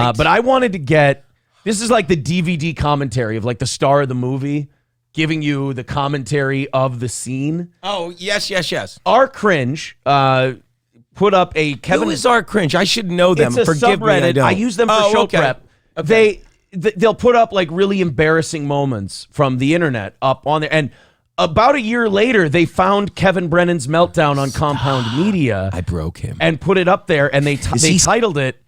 Right. But I wanted to get, this is like the DVD commentary of like the star of the movie giving you the commentary of the scene. Oh, yes. Our Cringe put up a Kevin. Who is our Cringe? I should know them. It's a Forgive subreddit. me, I don't. I use them for show prep. Okay. They'll put up like really embarrassing moments from the internet up on there. And about a year later, they found Kevin Brennan's meltdown on Compound Media. I broke him. And put it up there, and they titled it,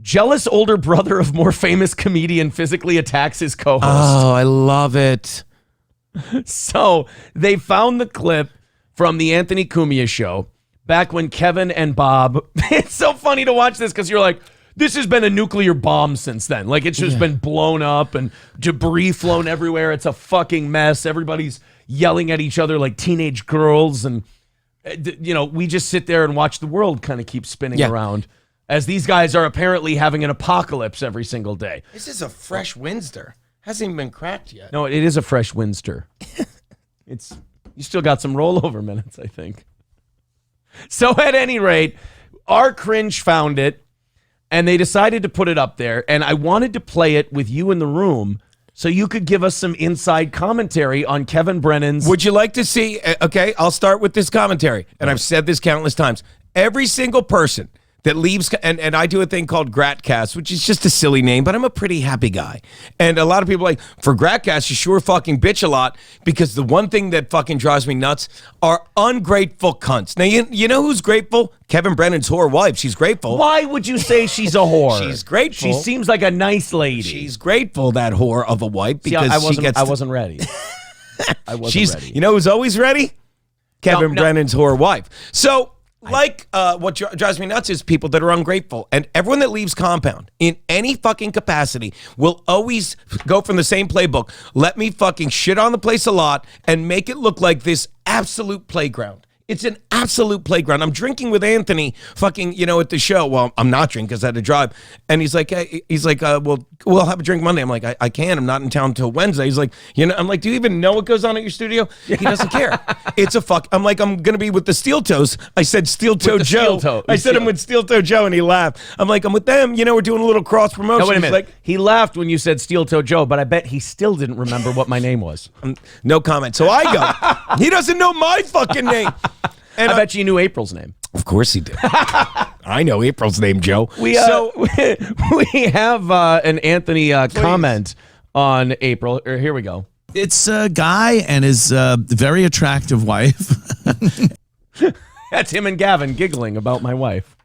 "Jealous Older Brother of More Famous Comedian Physically Attacks His Co-Host." Oh, I love it. So they found the clip from the Anthony Cumia show back when Kevin and Bob, it's so funny to watch this because you're like, this has been a nuclear bomb since then. Like, it's just been blown up and debris flown everywhere. It's a fucking mess. Everybody's yelling at each other like teenage girls. And, you know, we just sit there and watch the world kind of keep spinning around as these guys are apparently having an apocalypse every single day. This is a fresh Windsor. Hasn't even been cracked yet. No, it is a fresh Windsor. You still got some rollover minutes, I think. So at any rate, our Cringe found it, and they decided to put it up there, and I wanted to play it with you in the room so you could give us some inside commentary on Kevin Brennan's... Would you like to see... Okay, I'll start with this commentary, and I've said this countless times. Every single person that leaves... And I do a thing called Gratcast, which is just a silly name, but I'm a pretty happy guy. And a lot of people are like, for Gratcast, you sure fucking bitch a lot, because the one thing that fucking drives me nuts are ungrateful cunts. Now, you know who's grateful? Kevin Brennan's whore wife. She's grateful. Why would you say she's a whore? She's grateful. She seems like a nice lady. She's grateful, that whore of a wife, because I wasn't ready. I wasn't ready. You know who's always ready? Kevin Brennan's whore wife. So... what drives me nuts is people that are ungrateful. And everyone that leaves Compound in any fucking capacity will always go from the same playbook. Let me fucking shit on the place a lot and make it look like this absolute playground. It's an absolute playground. I'm drinking with Anthony fucking, at the show. Well, I'm not drinking because I had to drive. And he's like, well, we'll have a drink Monday. I'm like, I can't. I'm not in town till Wednesday. He's like, I'm like, do you even know what goes on at your studio? He doesn't care. It's a fuck. I'm like, I'm going to be with the Steel Toes. I said Steel Toe Joe. I said I'm with Steel Toe Joe, and he laughed. I'm like, I'm with them. We're doing a little cross promotion. No, wait a minute. Like, he laughed when you said Steel Toe Joe, but I bet he still didn't remember what my name was. No comment. So I go, he doesn't know my fucking name. And I bet you knew April's name. Of course he did. I know April's name, Joe. We have an Anthony comment on April. Here we go. It's a guy and his very attractive wife. That's him and Gavin giggling about my wife.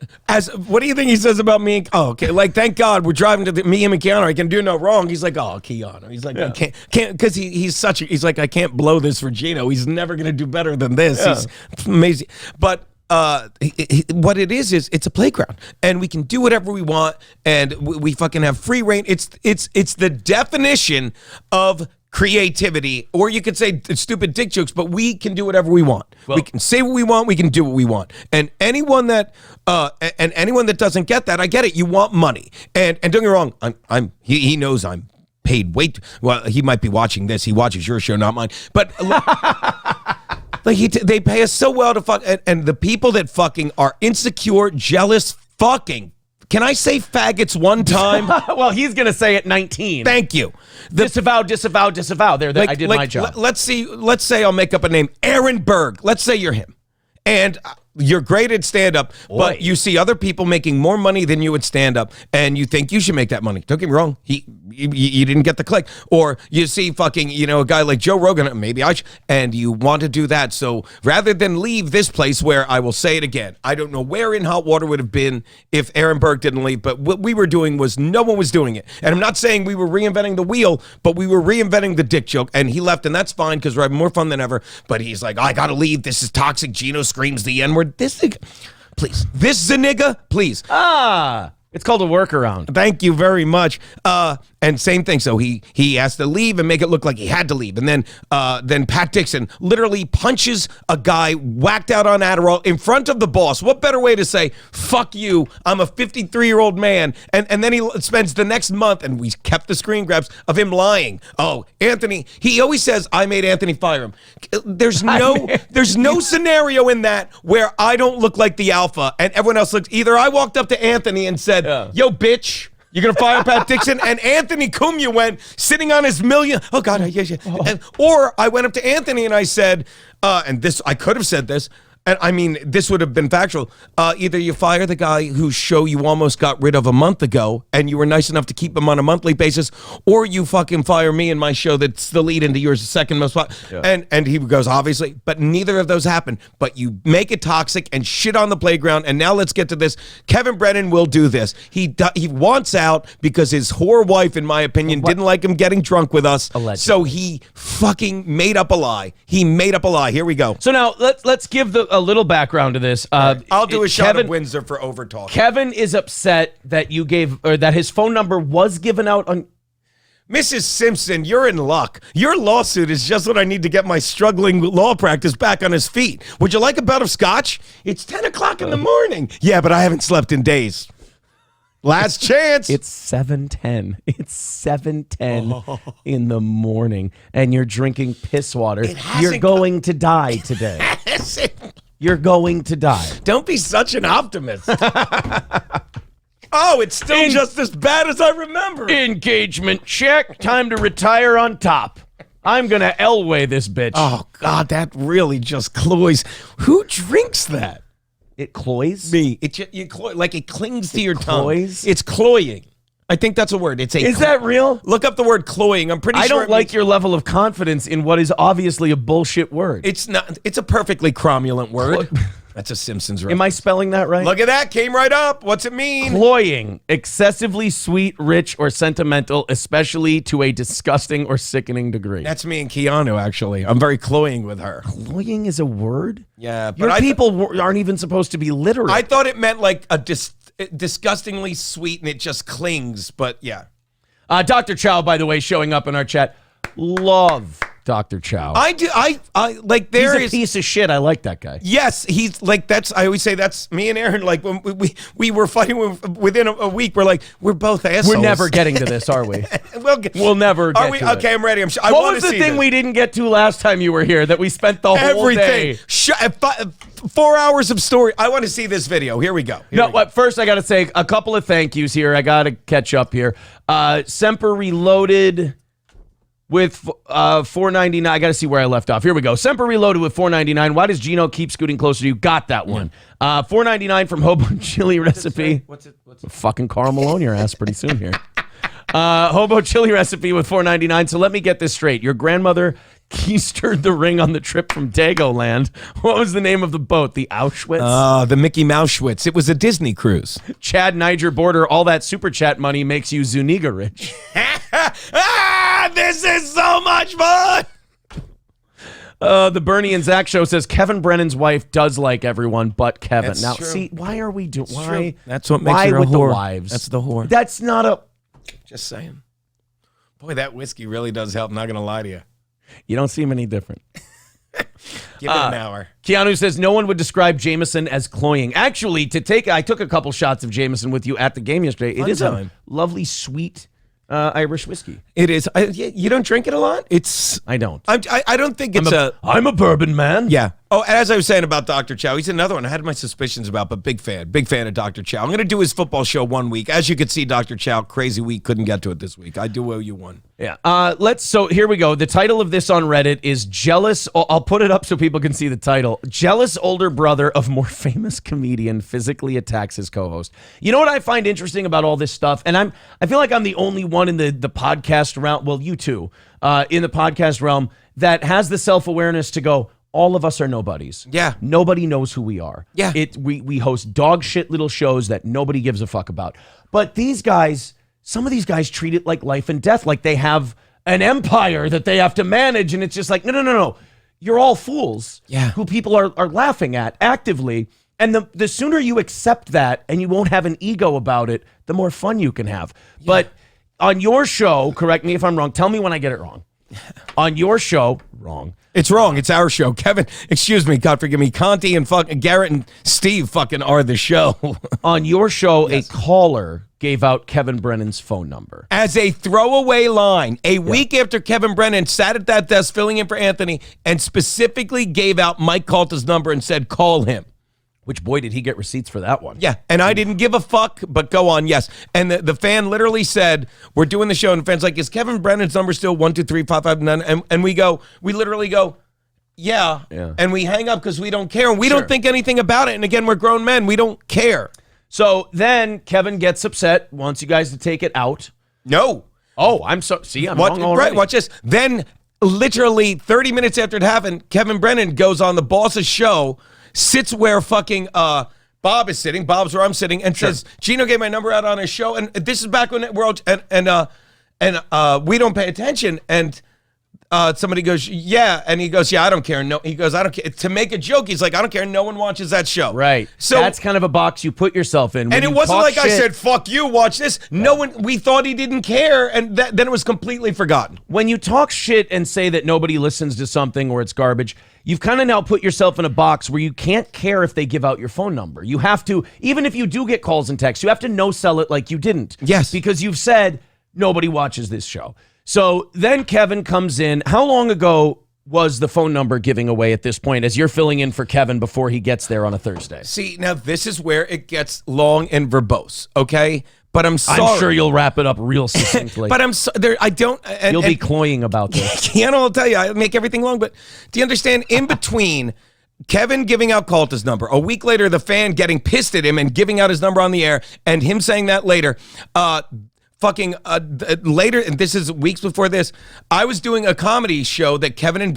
What do you think he says about me? Okay. Like, thank God we're driving to me, him, and Keanu. I can do no wrong. He's like, oh, Keanu. He's like, I can't, because he's like, I can't blow this for Geno. He's never going to do better than this. Yeah. He's amazing. But what it is it's a playground, and we can do whatever we want, and we fucking have free reign. It's the definition of creativity, or you could say stupid dick jokes, but we can do whatever we want. Well, we can say what we want, we can do what we want. And anyone that doesn't get that, I get it. You want money. And don't get me wrong, he knows I'm paid way well, he might be watching this. He watches your show, not mine. But like they pay us so well to fuck, and the people that fucking are insecure, jealous, fucking, can I say faggots one time? Well, he's going to say it 19. Thank you. Disavow. There, I did my job. Let's say I'll make up a name. Aaron Berg. Let's say you're him. And you're great at stand-up, but you see other people making more money than you at stand-up, and you think you should make that money. Don't get me wrong. You didn't get the click. Or you see fucking, a guy like Joe Rogan, maybe I should, and you want to do that. So rather than leave this place where, I will say it again, I don't know where in hot water would have been if Aaron Berg didn't leave, but what we were doing was no one was doing it. And I'm not saying we were reinventing the wheel, but we were reinventing the dick joke, and he left, and that's fine because we're having more fun than ever. But he's like, I got to leave. This is toxic. Geno screams the N-word. This nigga, please. This is a nigga, please. It's called a workaround. Thank you very much. And same thing. So he has to leave and make it look like he had to leave. And then Pat Dixon literally punches a guy whacked out on Adderall in front of the boss. What better way to say, fuck you, I'm a 53-year-old man. And then he spends the next month, and we kept the screen grabs of him lying. Oh, Anthony, he always says, I made Anthony fire him. There's no scenario in that where I don't look like the alpha and everyone else looks. Either I walked up to Anthony and said, yo, bitch, You're going to fire Pat Dixon? And Anthony Cumia went sitting on his million. Oh, God. Or I went up to Anthony and I said, and this, I could have said this, and I mean, this would have been factual. Either you fire the guy whose show you almost got rid of a month ago and you were nice enough to keep him on a monthly basis, or you fucking fire me and my show that's the lead into yours, the second most popular. And he goes, obviously, but neither of those happen. But you make it toxic and shit on the playground. And now let's get to this. Kevin Brennan will do this. He wants out because his whore wife, in my opinion, didn't like him getting drunk with us. Allegedly. So he fucking made up a lie. He made up a lie. Here we go. So now let's give a little background to this. I'll do a shot of Windsor for overtalk. Kevin is upset that you gave, or that his phone number was given out on. Mrs. Simpson, you're in luck. Your lawsuit is just what I need to get my struggling law practice back on his feet. Would you like a bout of scotch? It's 10 o'clock in the morning. Yeah, but I haven't slept in days. Last chance. It's 7:10. It's 7:10 in the morning, and you're drinking piss water. You're going to die today. You're going to die. Don't be such an optimist. Oh, it's still just as bad as I remember. Engagement check. Time to retire on top. I'm going to Elway this bitch. Oh, God, that really just cloys. Who drinks that? It cloys? Me. Like it clings to your tongue. Cloys? It's cloying. I think that's a word. Is that real? Look up the word cloying. I'm pretty sure. I don't like your level of confidence in what is obviously a bullshit word. It's not. It's a perfectly cromulent word. That's a Simpsons reference. Am I spelling that right? Look at that. Came right up. What's it mean? Cloying. Excessively sweet, rich, or sentimental, especially to a disgusting or sickening degree. That's me and Keanu, actually. I'm very cloying with her. Cloying is a word? Yeah. But people aren't even supposed to be literate. I thought it meant like a disgustingly sweet and it just clings, but yeah. Dr. Chow, by the way, showing up in our chat. Love Dr. Chow. I do. I like there He's a piece of shit. I like that guy. Yes, he's like I always say that's me and Aaron. Like when we were fighting within a week, we're like we're both assholes. We're never getting to this, are we? We'll never Are get we? to Okay, it. I'm ready. What was the thing we didn't get to last time you were here that we spent the whole day? 4 hours of story. I want to see this video. Here we go. First I got to say a couple of thank yous here. I got to catch up here. Semper Reloaded with $4.99. I got to see where I left off. Here we go. Semper Reloaded with $4.99. Why does Geno keep scooting closer to you? Got that one. $4.99 from Hobo Chili Recipe. What's it? Fucking Carl Malone your ass pretty soon here. Hobo Chili Recipe with $4.99. So let me get this straight. Your grandmother keistered the ring on the trip from Dagoland. What was the name of the boat? The Auschwitz? The Mickey Mousewitz. It was a Disney cruise. Chad Niger Border, all that super chat money makes you Zuniga rich. This is so much fun. The Bernie and Zach show says Kevin Brennan's wife does like everyone but Kevin. That's now, true. see, why are we doing? Why? True. That's what makes her a with whore. The wives? That's the whore. That's not a. Just saying. Boy, that whiskey really does help. I'm not gonna lie to you. You don't seem any different. Give it an hour. Keanu says no one would describe Jameson as cloying. Actually, I took a couple shots of Jameson with you at the game yesterday. It is a lovely, sweet Irish whiskey. It is. You don't drink it a lot? I don't. I don't think it's I'm a bourbon man. Yeah. Oh, as I was saying about Dr. Chow, he's another one I had my suspicions about, but big fan of Dr. Chow. I'm going to do his football show one week. As you could see, Dr. Chow, crazy week, couldn't get to it this week. I do owe you one. Yeah. So here we go. The title of this on Reddit is Jealous. I'll put it up so people can see the title. Jealous older brother of more famous comedian physically attacks his co-host. You know what I find interesting about all this stuff? And I feel like I'm the only one in the podcast realm. Well, you too, in the podcast realm that has the self-awareness to go, all of us are nobodies. Yeah. Nobody knows who we are. Yeah. We host dog shit little shows that nobody gives a fuck about. But these guys, some of these guys treat it like life and death, like they have an empire that they have to manage. And it's just like, no. You're all fools who people are laughing at actively. And the sooner you accept that and you won't have an ego about it, the more fun you can have. Yeah. But on your show, correct me if I'm wrong, tell me when I get it wrong. On your show, wrong. It's wrong. It's our show. Kevin, excuse me, God forgive me. Conti and fucking Garrett and Steve fucking are the show. On your show, a caller gave out Kevin Brennan's phone number. As a throwaway line, a week after Kevin Brennan sat at that desk filling in for Anthony and specifically gave out Mike Calta's number and said, call him. Which, boy, did he get receipts for that one. Yeah, and I didn't give a fuck, but go on, yes. And the fan literally said, we're doing the show, and the fan's like, is Kevin Brennan's number still 12355? And we literally go, yeah. And we hang up because we don't care, and we don't think anything about it. And again, we're grown men. We don't care. So then Kevin gets upset, wants you guys to take it out. No. Oh, I'm wrong already. Right, watch this. Then, literally 30 minutes after it happened, Kevin Brennan goes on the boss's show, sits where fucking Bob is sitting. Bob's where I'm sitting, and says, Geno gave my number out on his show, and this is back when we're all, and we don't pay attention, and somebody goes, yeah, and he goes, yeah, I don't care. No, he goes, I don't care. To make a joke, he's like, I don't care. No one watches that show. Right. So that's kind of a box you put yourself in. And it wasn't like I said, fuck you, watch this. No one, we thought he didn't care, and then it was completely forgotten. When you talk shit and say that nobody listens to something or it's garbage, you've kind of now put yourself in a box where you can't care if they give out your phone number. You have to, even if you do get calls and texts, you have to no-sell it like you didn't. Yes. Because you've said, nobody watches this show. So then Kevin comes in. How long ago was the phone number giving away at this point as you're filling in for Kevin before he gets there on a Thursday? See, now this is where it gets long and verbose, okay? But I'm sorry. I'm sure you'll wrap it up real succinctly. But I'm sorry. I don't. You'll be cloying about this. I'll tell you, I make everything long. But do you understand? In between Kevin giving out Calta's number, a week later, the fan getting pissed at him and giving out his number on the air, and him saying that later, later, and this is weeks before this, I was doing a comedy show that Kevin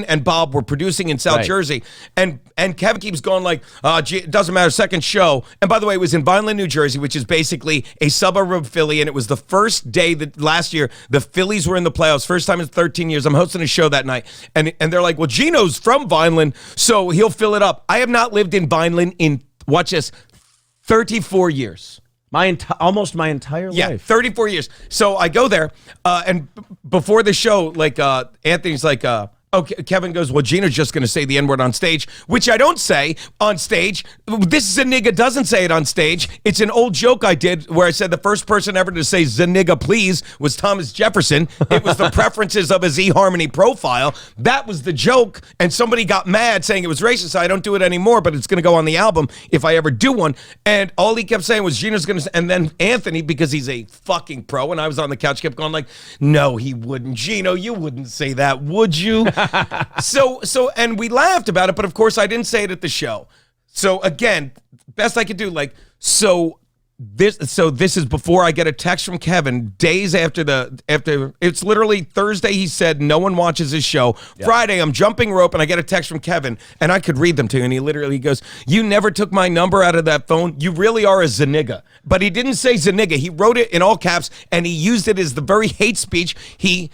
and Bob were producing in South Jersey, and Kevin keeps going like, it doesn't matter, second show. And by the way, it was in Vineland, New Jersey, which is basically a suburb of Philly, and it was the first day that last year the Phillies were in the playoffs, first time in 13 years. I'm hosting a show that night, and they're like, well, Geno's from Vineland, so he'll fill it up. I have not lived in Vineland in, watch this, 34 years. Almost my entire life. Yeah, 34 years. So I go there, and before the show, like Anthony's like, Kevin goes, well, Geno's just going to say the N-word on stage, which I don't say on stage. This Zaniga doesn't say it on stage. It's an old joke I did where I said the first person ever to say Zaniga please was Thomas Jefferson. It was the preferences of his eHarmony profile. That was the joke, and somebody got mad saying it was racist. I don't do it anymore, but it's going to go on the album if I ever do one. And all he kept saying was Geno's going to, and then Anthony, because he's a fucking pro, and I was on the couch, kept going like, no, he wouldn't. Geno, you wouldn't say that, would you? So, and we laughed about it, but of course I didn't say it at the show. So again, best I could do, like, so this is before I get a text from Kevin days after it's literally Thursday. He said no one watches his show. Yeah. Friday, I'm jumping rope and I get a text from Kevin, and I could read them to you. And he literally goes, you never took my number out of that phone. You really are a Zaniga. But he didn't say Zaniga. He wrote it in all caps, and he used it as the very hate speech he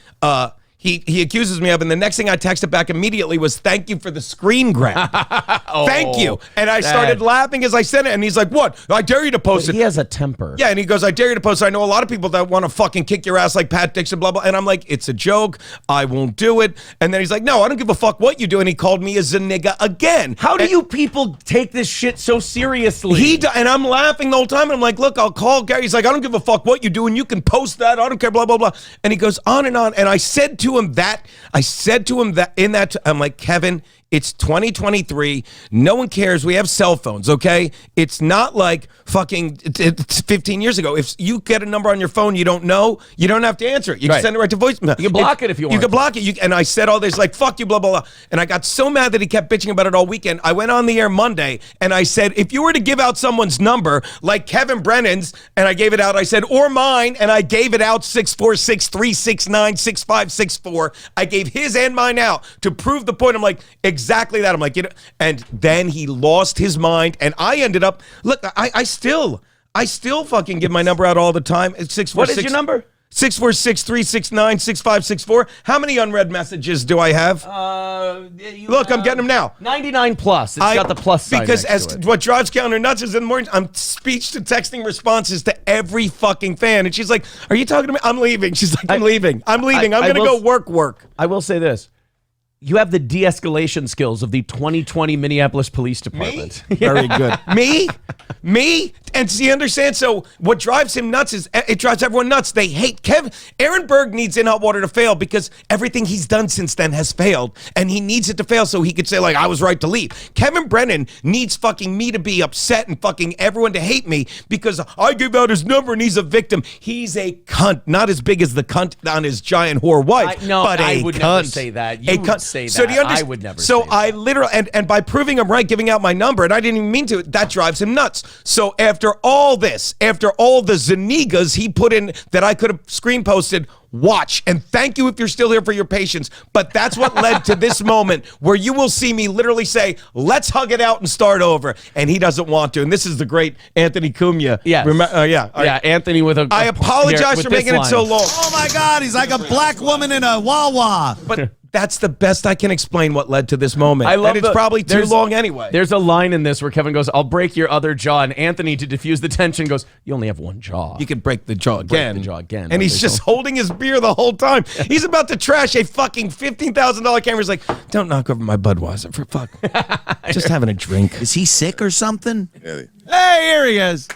accuses me of, and the next thing I texted back immediately was, thank you for the screen grab. Thank you. And I started laughing as I said it, and he's like, what? I dare you to post it. He has a temper. Yeah, and he goes, I dare you to post it. I know a lot of people that want to fucking kick your ass like Pat Dixon, blah, blah. And I'm like, it's a joke. I won't do it. And then he's like, no, I don't give a fuck what you do. And he called me a Zaniga again. How do you people take this shit so seriously? And I'm laughing the whole time. And I'm like, look, I'll call Gary. He's like, I don't give a fuck what you do, and you can post that. I don't care, blah, blah, blah. And he goes on. And I said to him that I'm like, Kevin, it's 2023. No one cares. We have cell phones, okay? It's not like fucking it's 15 years ago. If you get a number on your phone you don't know, you don't have to answer it. You can send it right to voicemail. You can block it if you want. You can block it. And I said all this like, fuck you, blah, blah, blah. And I got so mad that he kept bitching about it all weekend. I went on the air Monday, and I said, if you were to give out someone's number, like Kevin Brennan's, and I gave it out, I said, or mine, and I gave it out 646-369-6564. I gave his and mine out to prove the point. I'm like, exactly that. I'm like, and then he lost his mind, and I ended up, look, I still fucking give my number out all the time. It's 646. What is your number? 646-369-6564. How many unread messages do I have? Look, I'm getting them now. 99 plus. It's got the plus sign because next to it. What drives Counter nuts is in the morning, I'm speech to texting responses to every fucking fan. And she's like, are you talking to me? I'm leaving. She's like, I'm leaving. I'm going to go work. I will say this. You have the de-escalation skills of the 2020 Minneapolis Police Department. Me? Very good. Me? And so you understand? So what drives him nuts is it drives everyone nuts. They hate Kevin. Aaron Berg needs In Hot Water to fail because everything he's done since then has failed. And he needs it to fail so he could say, like, I was right to leave. Kevin Brennan needs fucking me to be upset and fucking everyone to hate me because I gave out his number and he's a victim. He's a cunt. Not as big as the cunt on his giant whore wife, but I a would cunt. never say that. You would say that. So do you I would never So say I that. literally, and by proving I'm right, giving out my number, and I didn't even mean to, that drives him nuts. So after all this, after all the Zanigas he put in that I could have screen posted, watch, and thank you if you're still here for your patience, but that's what led to this moment where you will see me literally say, let's hug it out and start over, and he doesn't want to, and this is the great Anthony Cumia. Yes. Yeah, Anthony with a... I apologize for making it so long. Oh my God, he's like a black woman in a Wawa. But that's the best I can explain what led to this moment. I love and it's probably too long anyway. There's a line in this where Kevin goes, I'll break your other jaw, and Anthony, to diffuse the tension, goes, you only have one jaw. You could break the jaw again. Break the jaw again. And he's just holding his beer the whole time. He's about to trash a fucking $15,000 camera. He's like, don't knock over my Budweiser, for fuck. Just having a drink. Is he sick or something? Yeah. Hey, here he is.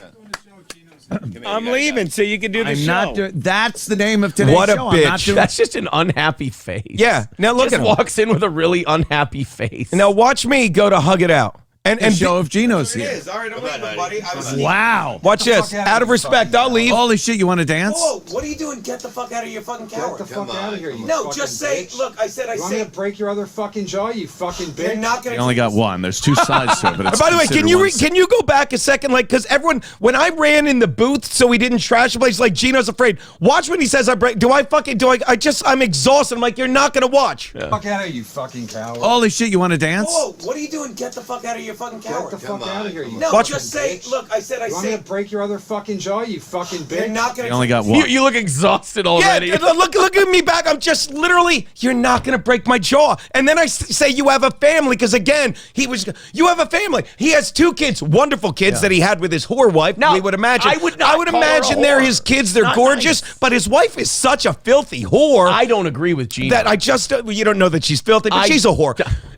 I'm leaving so you can do the I'm show. not doing. That's the name of today's What a show. I'm not bitch. doing- That's just an unhappy face. Yeah. Now look Just at him. walks in with a really unhappy face. Now watch me go to hug it out. And show if Geno's It here. is. All right, I'm leaving, buddy. Wow. Watch this. Out of respect, I'll leave. Holy shit, you want to dance? Whoa, what are you doing? Get the fuck out of your fucking coward. Get the fuck out of here, you No, fucking just say, bitch. look, I said, You want me to break your other fucking jaw, you fucking bitch? You're not going You to. only got one. There's two sides to it, but it's By the way, considered one. can you go back a second? Like, because everyone, when I ran in the booth so he didn't trash the place, like Geno's afraid. Watch when he says I break. I'm exhausted. I'm like, you're not going to watch. Get the fuck out of here, you fucking coward. Holy shit, you want to dance? Whoa, what are you doing? Get the fuck out of your fucking coward. Get the fuck out of here, you No, fucking just say, bitch. look, I said, You want me to break your other fucking jaw, you fucking bitch? You're not going You to. only got one. You look exhausted already. Yeah, look at me back. I'm just literally, you're not going to break my jaw. And then I say you have a family because, again, you have a family. He has two kids, wonderful kids that he had with his whore wife. Now, we would imagine. I would not call her a imagine they're whore. his kids. They're Not gorgeous. nice. But his wife is such a filthy whore. I don't agree with Geno. That I just, you don't know that she's filthy, but she's a whore.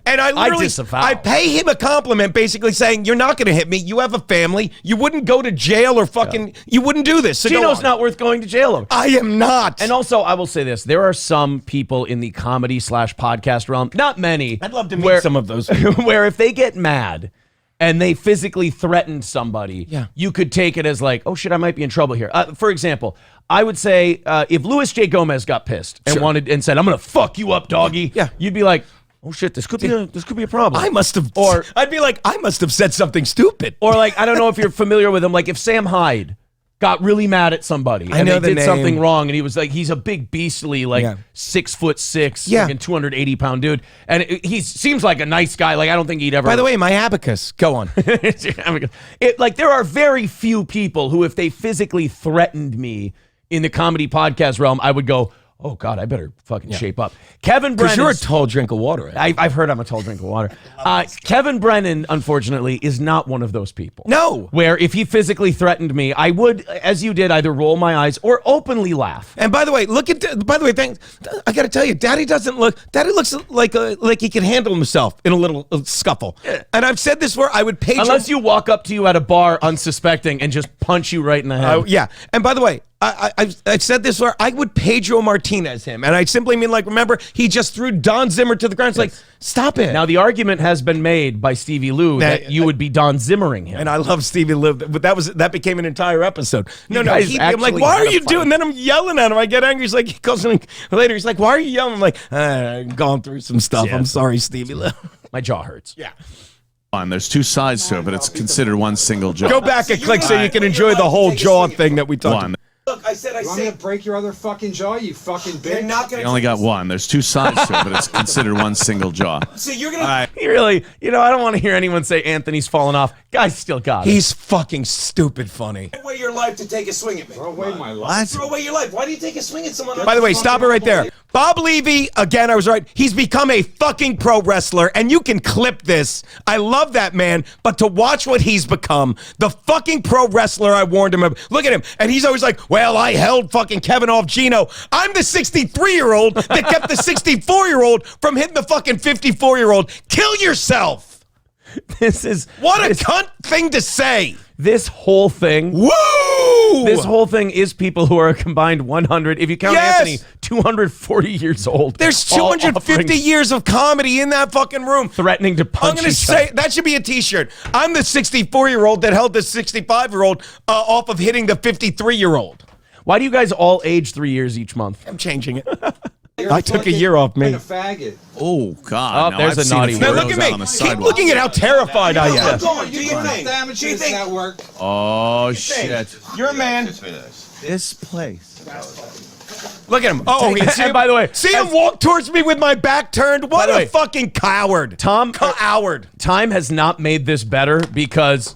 And I literally, disavow. I pay him a compliment basically saying, you're not going to hit me. You have a family. You wouldn't go to jail or fucking, you wouldn't do this. So go Geno's on. not worth going to jail over. I am not. And also, I will say this. There are some people in the comedy/podcast realm, not many. I'd love to meet some of those people. Where if they get mad and they physically threaten somebody, you could take it as like, oh shit, I might be in trouble here. For example, I would say if Luis J. Gomez got pissed and wanted and said, I'm going to fuck you up, doggy. Yeah. You'd be like, oh shit, this could be a problem. I must have, Or I'd be like, I must have said something stupid. Or like, I don't know if you're familiar with him. Like if Sam Hyde got really mad at somebody and know they the did something name. wrong, and he was like, he's a big beastly, like 6'6", Yeah. like 280-pound dude, and he seems like a nice guy. Like I don't think he'd ever. By the way, my abacus. Go on. Like there are very few people who, if they physically threatened me in the comedy podcast realm, I would go, oh God, I better fucking shape up. Kevin Because Brennan. you're a tall drink of water. I've heard I'm a tall drink of water. Kevin Brennan, unfortunately, is not one of those people. No. Where if he physically threatened me, I would, as you did, either roll my eyes or openly laugh. And by the way, I got to tell you, Daddy looks like he can handle himself in a little scuffle. And I've said this before, I would page Unless you walk up to you at a bar unsuspecting and just punch you right in the head. yeah. And by the way, I've said this before, I would Pedro Martinez him. And I simply mean, like, remember, he just threw Don Zimmer to the ground. It's like, stop it. Now, the argument has been made by Stevie Lou that you would be Don Zimmering him. And I love Stevie Lou, but that became an entire episode. No, guys I'm like, actually why had are a you fight. doing? Then I'm yelling at him. I get angry. He's like, he calls me later. He's like, why are you yelling? I'm like, I've gone through some stuff. Yeah. I'm sorry, Stevie Lou. My jaw hurts. Yeah. There's two sides to it, but it's considered one single jaw. Go back and click so you can enjoy the whole jaw thing that we talked about. One. Look, I said, You want me to break your other fucking jaw, you fucking bitch? You're not going You only got one. There's two sides to it, but it's considered one single jaw. So you're going to. He really, I don't want to hear anyone say Anthony's fallen off. Guy's still got it. He's fucking stupid funny. Throw away your life to take a swing at me. Throw away my life. Throw away your life. Why do you take a swing at someone? By the way, stop it right there. Bob Levy, again, I was right. He's become a fucking pro wrestler, and you can clip this. I love that man, but to watch what he's become, the fucking pro wrestler I warned him of. Look at him, and he's always like, well, I held fucking Kevin off Geno. I'm the 63-year-old that kept the 64-year-old from hitting the fucking 54-year-old. Kill yourself. This is What a cunt thing to say. This whole thing. Woo! This whole thing is people who are a combined 100. If you count Yes! Anthony, 240 years old. There's all 250 offering- years of comedy in that fucking room. threatening to I'm punch going to each say other. that should be a T-shirt. I'm the 64-year-old that held the 65-year-old off of hitting the 53-year-old. Why do you guys all age 3 years each month? I'm changing it. You're I took a fucking- year off me. you're a faggot. Oh God! Oh, there's I've a seen naughty few Now word. of look at those out me. on the Keep sidewalk. looking at how terrified I am. Go on, do You your got thing. damage Do to your this thing. network. Oh shit! You're a man. This place. Look at him. Oh, And see him, by the way, see him walk towards me with my back turned. What the a way, fucking coward, Tom- Coward. Time has not made this better because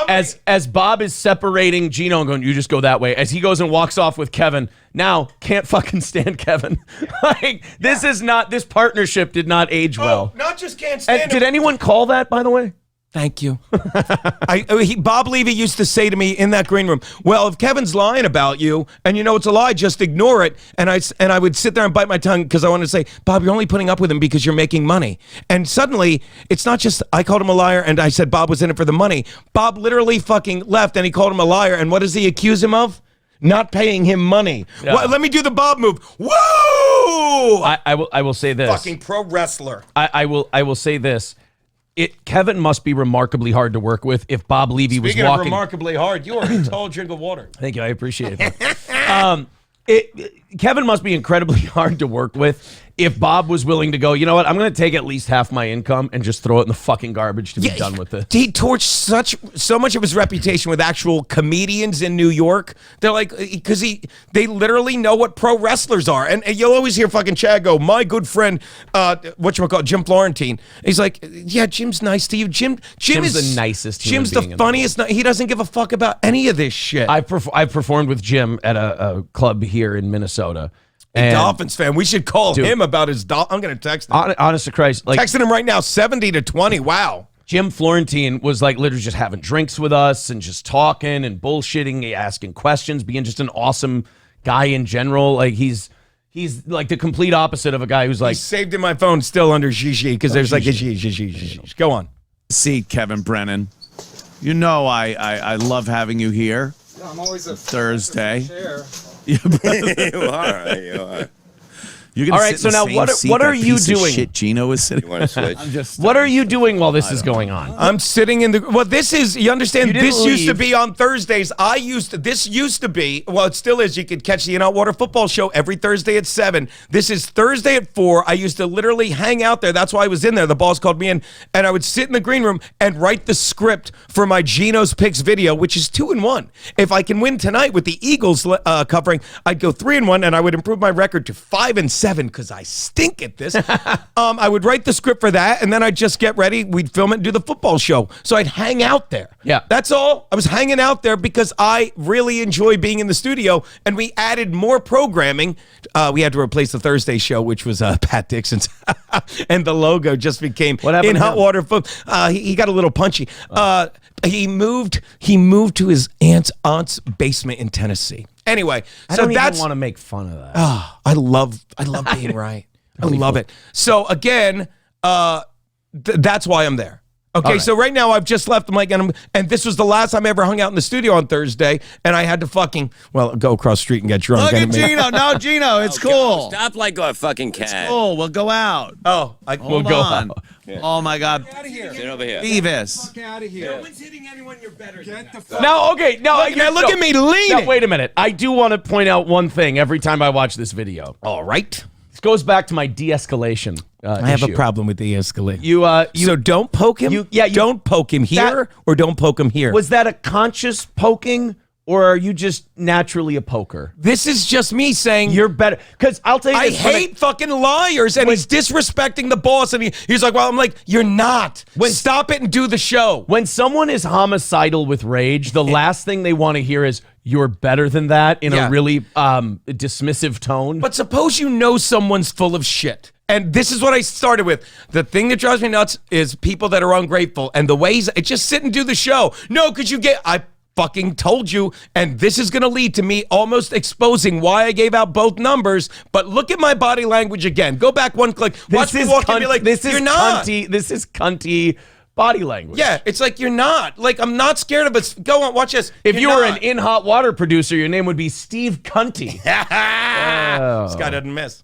as Bob is separating Geno and going, you just go that way, as he goes and walks off with Kevin, now can't fucking stand Kevin. Like, this partnership did not age well. Not just can't stand And him. did anyone call that, by the way? Thank you. Bob Levy used to say to me in that green room, well, if Kevin's lying about you and you know it's a lie, just ignore it. And I would sit there and bite my tongue because I wanted to say, Bob, you're only putting up with him because you're making money. And suddenly, it's not just I called him a liar and I said Bob was in it for the money. Bob literally fucking left and he called him a liar. And what does he accuse him of? Not paying him money. Yeah. Let me do the Bob move. Woo! I will say this. Fucking pro wrestler. I will say this. Kevin must be remarkably hard to work with if Bob Levy was Speaking of walking. remarkably hard, you are a tall drink of water. Thank you. I appreciate it. Kevin must be incredibly hard to work with if Bob was willing to go, you know what, I'm going to take at least half my income and just throw it in the fucking garbage to be done with it. He torched so much of his reputation with actual comedians in New York. They're like, because they literally know what pro wrestlers are. And you'll always hear fucking Chad go, my good friend, whatchamacallit, Jim Florentine. He's like, yeah, Jim's nice to you. Jim's the nicest human Jim's being in the the funniest. He doesn't give a fuck about any of this shit. I've performed with Jim at a club here in Minnesota. And Dolphins fan. We should call Dude. him about his I'm going to text him. honest to Christ, like Texting him right now, 70-20. Wow. Jim Florentine was like literally just having drinks with us and just talking and bullshitting, asking questions, being just an awesome guy in general. Like he's like the complete opposite of a guy who's like He's saved in my phone still under Gigi because there's like a Gigi. Go on. See, Kevin Brennan. You know I love having you here. No, I'm always a Thursday. chair. You're gonna All right, sit so in the now same what seat are that you piece of doing? Shit, Geno is sitting. Want to switch? What are you doing while this is going on? I'm sitting in the. Well, this is. You understand? You didn't This used to leave. be on Thursdays. This used to be. Well, it still is. You could catch the In Hot Water Football Show every Thursday at 7. This is Thursday at 4. I used to literally hang out there. That's why I was in there. The boss called me in, and I would sit in the green room and write the script for my Geno's Picks video, which is 2-1. If I can win tonight with the Eagles covering, I'd go 3-1, and I would improve my record to 5-7 because I stink at this. I would write the script for that, and then I'd just get ready. We'd film it and do the football show. So I'd hang out there. Yeah. That's all. I was hanging out there because I really enjoy being in the studio, and we added more programming. We had to replace the Thursday show, which was Pat Dixon's, and the logo just became What happened In to Hot him? Water Football. He got a little punchy. He moved to his aunt's basement in Tennessee. Anyway, I so don't that's even want to make fun of that. I love being right. I love it. So again, that's why I'm there. Okay, so right now I've just left. I'm like, and this was the last time I ever hung out in the studio on Thursday, and I had to go across the street and get drunk. Look at And it made- Geno. No, Geno, it's cool. Stop like a fucking cat. Cool. We'll go out. Oh, Hold go on. out. Oh my God, Out of here. Sit over here. Beavis. Get out of here. one's hitting anyone, you're better. Get the fuck Now, okay, now look at me leaning. Now, wait a minute. I do want to point out one thing every time I watch this video. All right. This goes back to my de-escalation. I have a issue. problem with the escalate. You So don't poke him. Don't poke him here, or don't poke him here. was that a conscious poking, or are you just naturally a poker? This is just me saying You're better because I'll tell you. I this, hate fucking liars, and he's disrespecting the boss, and he's like, well, I'm like, you're not. Stop it and do the show. when someone is homicidal with rage, the last thing they want to hear is "you're better than that" in Yeah. a really dismissive tone. But suppose you know someone's full of shit. And this is what I started with. The thing that drives me nuts is people that are ungrateful. And the ways, just sit and do the show. No, because I fucking told you. And this is going to lead to me almost exposing why I gave out both numbers. But look at my body language again. Go back one click. Watch me walk and be like, this you're is not. cunty. This is cunty body language. Yeah, it's like you're not. Like, I'm not scared of it. Go on, watch this. If you You're were an not. In Hot Water producer, your name would be Steve Cunty. This guy doesn't miss.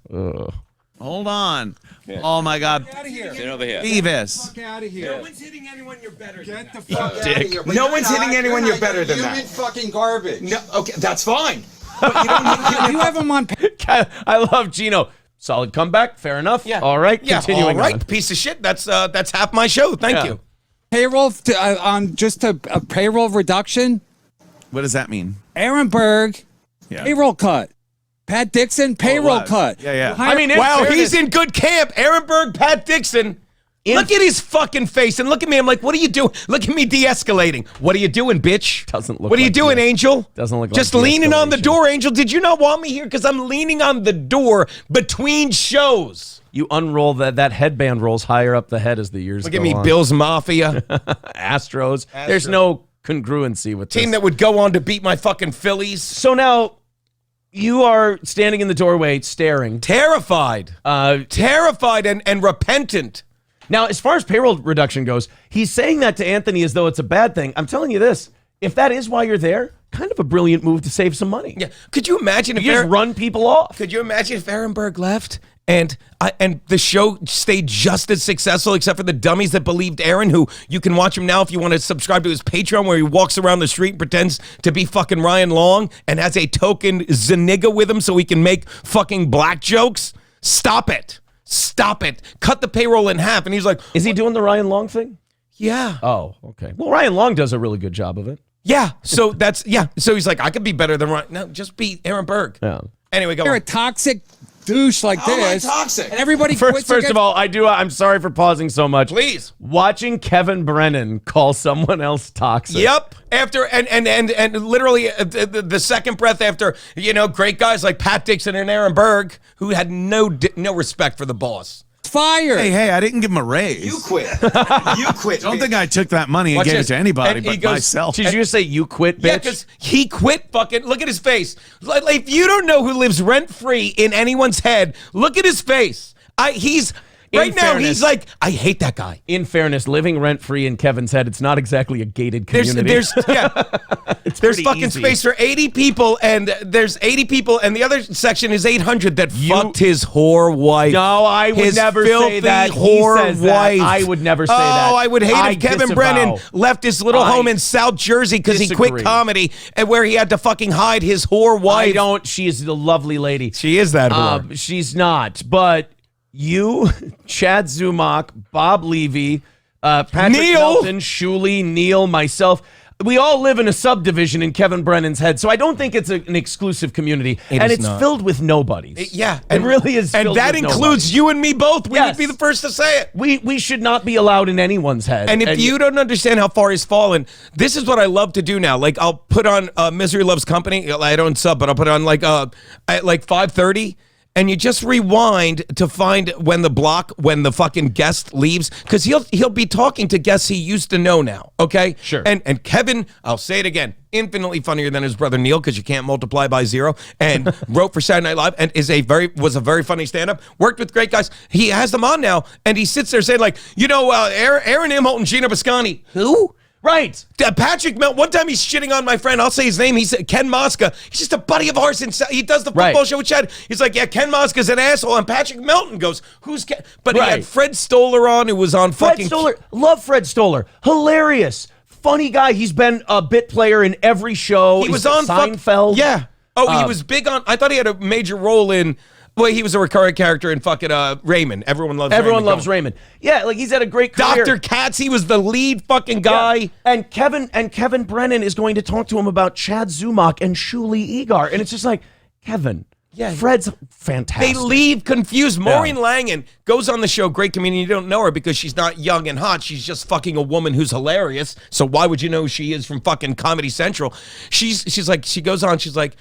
Hold on. Oh my God. Get out of here. Get over here. Beavis. Get out of here. No one's hitting anyone you're better than Get the that. fuck out of here. But No you're one's not- hitting anyone you're better than human that. fucking garbage. No, okay, that's fine. But you don't need You have him on. I love Geno. Solid comeback. Fair enough. Yeah. All right. Yeah, Continuing all right, on. piece of shit. That's half my show. Thank Yeah. you. Payroll on just a payroll reduction. What does that mean? Aaron Berg, Yeah. payroll cut. Pat Dixon, payroll was. cut. Yeah, yeah. I mean, in Wow, fairness- he's in good camp. Aaron Berg, Pat Dixon. Look at his fucking face and look at me. I'm like, what are you doing? Look at me de-escalating. What are you doing, bitch? Doesn't look What are you like doing, de- Angel? Doesn't look like Just leaning on the de-escalation. door, Angel. Did you not want me here? Because I'm leaning on the door between shows. You unroll that headband rolls higher up the head as the years Look go at me, on. Bills Mafia. Astros. There's no congruency with Team this. that would go on to beat my fucking Phillies. So now you are standing in the doorway staring. Terrified. Terrified and repentant. Now, as far as payroll reduction goes, he's saying that to Anthony as though it's a bad thing. I'm telling you this, if that is why you're there, kind of a brilliant move to save some money. Yeah. Could you imagine if You just Aaron, run people off. Could you imagine if Ehrenberg left and the show stayed just as successful, except for the dummies that believed Aaron, who you can watch him now if you want to subscribe to his Patreon, where he walks around the street and pretends to be fucking Ryan Long and has a token Zaniga with him so he can make fucking black jokes? Stop it. Stop it. Cut the payroll in half. And he's like, Is he doing the Ryan Long thing? yeah. Oh, okay. Well, Ryan Long does a really good job of it. Yeah. So that's, yeah. So he's like, I could be better than Ryan. No, just be Aaron Berg. Yeah. Anyway, go You're a on. toxic douche like How am I this. toxic? And everybody First quits of against- all, I'm sorry for pausing so much. Please. Watching Kevin Brennan call someone else toxic. Yep. After and literally the second breath after, great guys like Pat Dixon and Aaron Berg, who had no respect for the boss. fired. Hey, I didn't give him a raise. You quit. You quit. Don't think I took that money and Watch gave this. it to anybody And he but goes- myself. Did you just say you quit, bitch? Yeah, because he quit fucking. Look at his face. Like, if you don't know who lives rent free in anyone's head, look at his face. He's right now. fairness- He's like, I hate that guy. In fairness, living rent-free in Kevin's head, it's not exactly a gated There's community. there's pretty fucking easy. space for 80 people, and there's 80 people, and the other section is 800 that fucked his whore wife. No, I would His never say filthy that. He Whore says that. wife. I would never say that. Oh, I would hate I if Kevin disavow. Brennan left his little I home in South Jersey because he quit disagree. comedy, and where he had to fucking hide his whore wife. I don't. She is a lovely lady. She is that whore. She's not. But you, Chad Zumach, Bob Levy, Patrick Neil. Melton, Shuley, Neil, myself. We all live in a subdivision in Kevin Brennan's head, so I don't think it's an exclusive community, and is it's not. filled with nobodies. Yeah, it really is, and filled that with includes nobodies. you and me both. We Yes. would be the first to say it. We should not be allowed in anyone's head. And if you don't understand how far he's fallen, this is what I love to do now. Like, I'll put on Misery Loves Company. I don't sub, but I'll put on at 5:30. And you just rewind to find when the fucking guest leaves, because he'll be talking to guests he used to know now. Okay, Sure. And Kevin, I'll say it again, infinitely funnier than his brother Neil, because you can't multiply by zero. And wrote for Saturday Night Live and was a very funny stand-up. Worked with great guys. He has them on now, and he sits there saying like, Aaron Imholt and Geno Bisconte. Who? right. Patrick Melton, one time he's shitting on my friend, I'll say his name, he's Ken Mosca. He's just a buddy of ours. He does the football Right. show with Chad. He's like, yeah, Ken Mosca's an asshole. And Patrick Melton goes, who's Ken? But he Right. had Fred Stoller on, who was on Fred fucking... Stoller, love Fred Stoller, hilarious, funny guy. He's been a bit player in every show. He was on Seinfeld. Yeah. Oh, he was big on... I thought he had a major role in... Well, he was a recurring character in fucking Raymond. Everyone loves Everyone Raymond. loves Raymond. Yeah, like he's had a great career. Dr. Katz, he was the lead fucking guy. Yeah. And Kevin Brennan is going to talk to him about Chad Zumach and Shuli Egar. And it's just like, Kevin, Yeah. Fred's fantastic. They leave confused. Maureen Langan goes on the show, great comedian. You don't know her because she's not young and hot. She's just fucking a woman who's hilarious. So why would you know who she is from fucking Comedy Central? She's like, she goes on, she's like,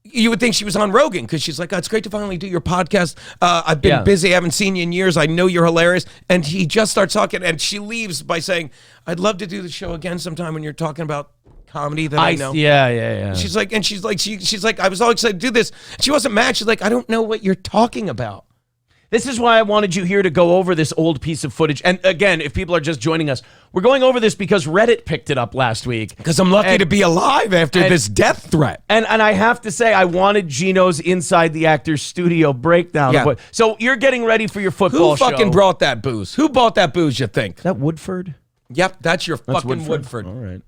you would think she was on Rogan because she's like, oh, it's great to finally do your podcast. I've been busy. I haven't seen you in years. I know you're hilarious. And he just starts talking, and she leaves by saying, I'd love to do the show again sometime when you're talking about comedy that I know. Yeah. She's like, I was all excited to do this. She wasn't mad. She's like, I don't know what you're talking about. This is why I wanted you here to go over this old piece of footage. And again, if people are just joining us, we're going over this because Reddit picked it up last week. Because I'm lucky to be alive after this death threat. And I have to say, I wanted Geno's Inside the Actors Studio breakdown. Yeah. So you're getting ready for your football Who fucking show. brought that booze? Who bought that booze, you think? Is that Woodford? Yep, that's your That's fucking Woodford. All right.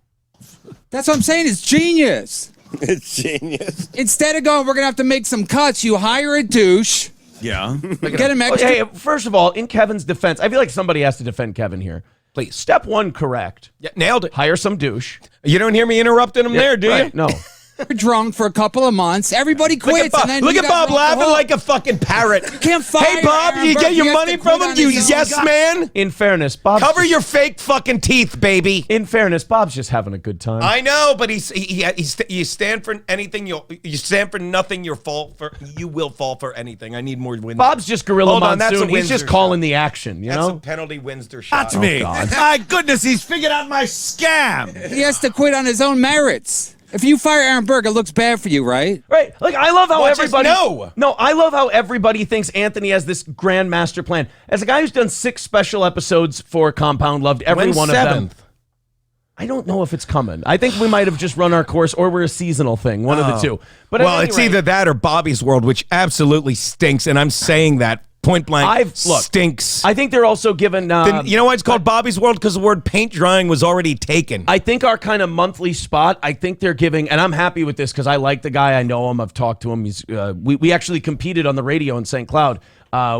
That's what I'm saying. It's genius. It's genius. Instead of going, we're going to have to make some cuts, you hire a douche, Yeah. get him extra. Hey, first of all, in Kevin's defense, I feel like somebody has to defend Kevin here. Please. Step one, correct. Yeah, nailed it. Hire some douche. You don't hear me interrupting him there, do you? Right, no. We're drunk for a couple of months. Everybody Look at quits. Bob, and then look you at got Bob off the laughing hook. like a fucking parrot. You can't fire Hey, Bob, Aaron you Burke. get your He has money to from quit him, on you his own. yes man? In fairness, Bob. Cover your fake fucking teeth, baby. In fairness, Bob's just having a good time. I know, but you stand for anything, you stand for nothing, you will fall for anything. I need more wins. Bob's just Gorilla Hold on, that's a Monsoon. He's just Windsor calling the action, you That's know? a penalty Windsor shot. That's me. My goodness, he's figured out my scam. He has to quit on his own merits. If you fire Aaron Burke, it looks bad for you, right? Right. Like, I love how Watch us everybody... know. No, I love how everybody thinks Anthony has this grand master plan. As a guy who's done 6 special episodes for Compound, loved every When's one of them. 7th? I don't know if it's coming. I think we might have just run our course, or we're a seasonal thing, one of the two. But Well, at any it's rate, either that or Bobby's World, which absolutely stinks, and I'm saying that point blank stinks. I think they're also given... You know why it's called Bobby's World? Because the word paint drying was already taken. I think our kind of monthly spot, I think they're giving, and I'm happy with this because I like the guy. I know him. I've talked to him. He's we actually competed on the radio in St. Cloud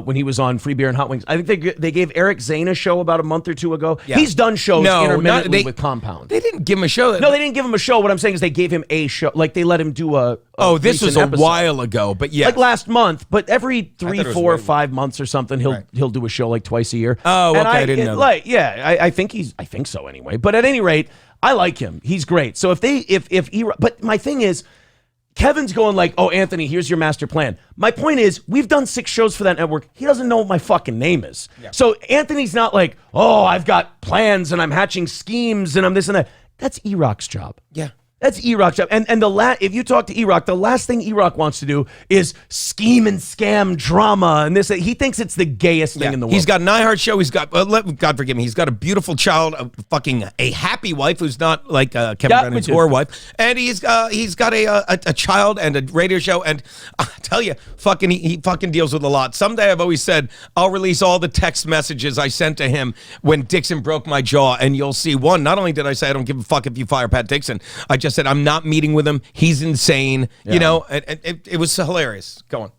when he was on Free Beer and Hot Wings. I think they gave Eric Zane a show about a month or two ago. Yeah. He's done shows intermittently with Compound. They didn't give him a show. No, they didn't give him a show. What I'm saying is they gave him a show. Like they let him do a this was recent a episode. while ago, but yeah. Like last month, but every thought 3, it was 4, way- 5 months or something, he'll do a show like twice a year. Oh, And okay, I didn't know that. Like, yeah, I think I think so anyway. But at any rate, I like him. He's great. So but my thing is, Kevin's going like, oh, Anthony, here's your master plan. My point is, we've done 6 shows for that network. He doesn't know what my fucking name is. Yeah. So Anthony's not like, oh, I've got plans and I'm hatching schemes and I'm this and that. That's E-Rock's job. Yeah. That's E-Rock's job. And if you talk to E-Rock, the last thing E-Rock wants to do is scheme and scam drama and this. He thinks it's the gayest thing in the world. He's got an iHeart show. He's got, God forgive me, he's got a beautiful child, a happy wife who's not like Kevin Brennan's whore wife. And he's got a child and a radio show. And I tell you, he fucking deals with a lot. Someday I've always said, I'll release all the text messages I sent to him when Dixon broke my jaw. And you'll see, one, not only did I say I don't give a fuck if you fire Pat Dixon, I just said I'm not meeting with him. He's insane. Yeah. You know, it was hilarious. Go on.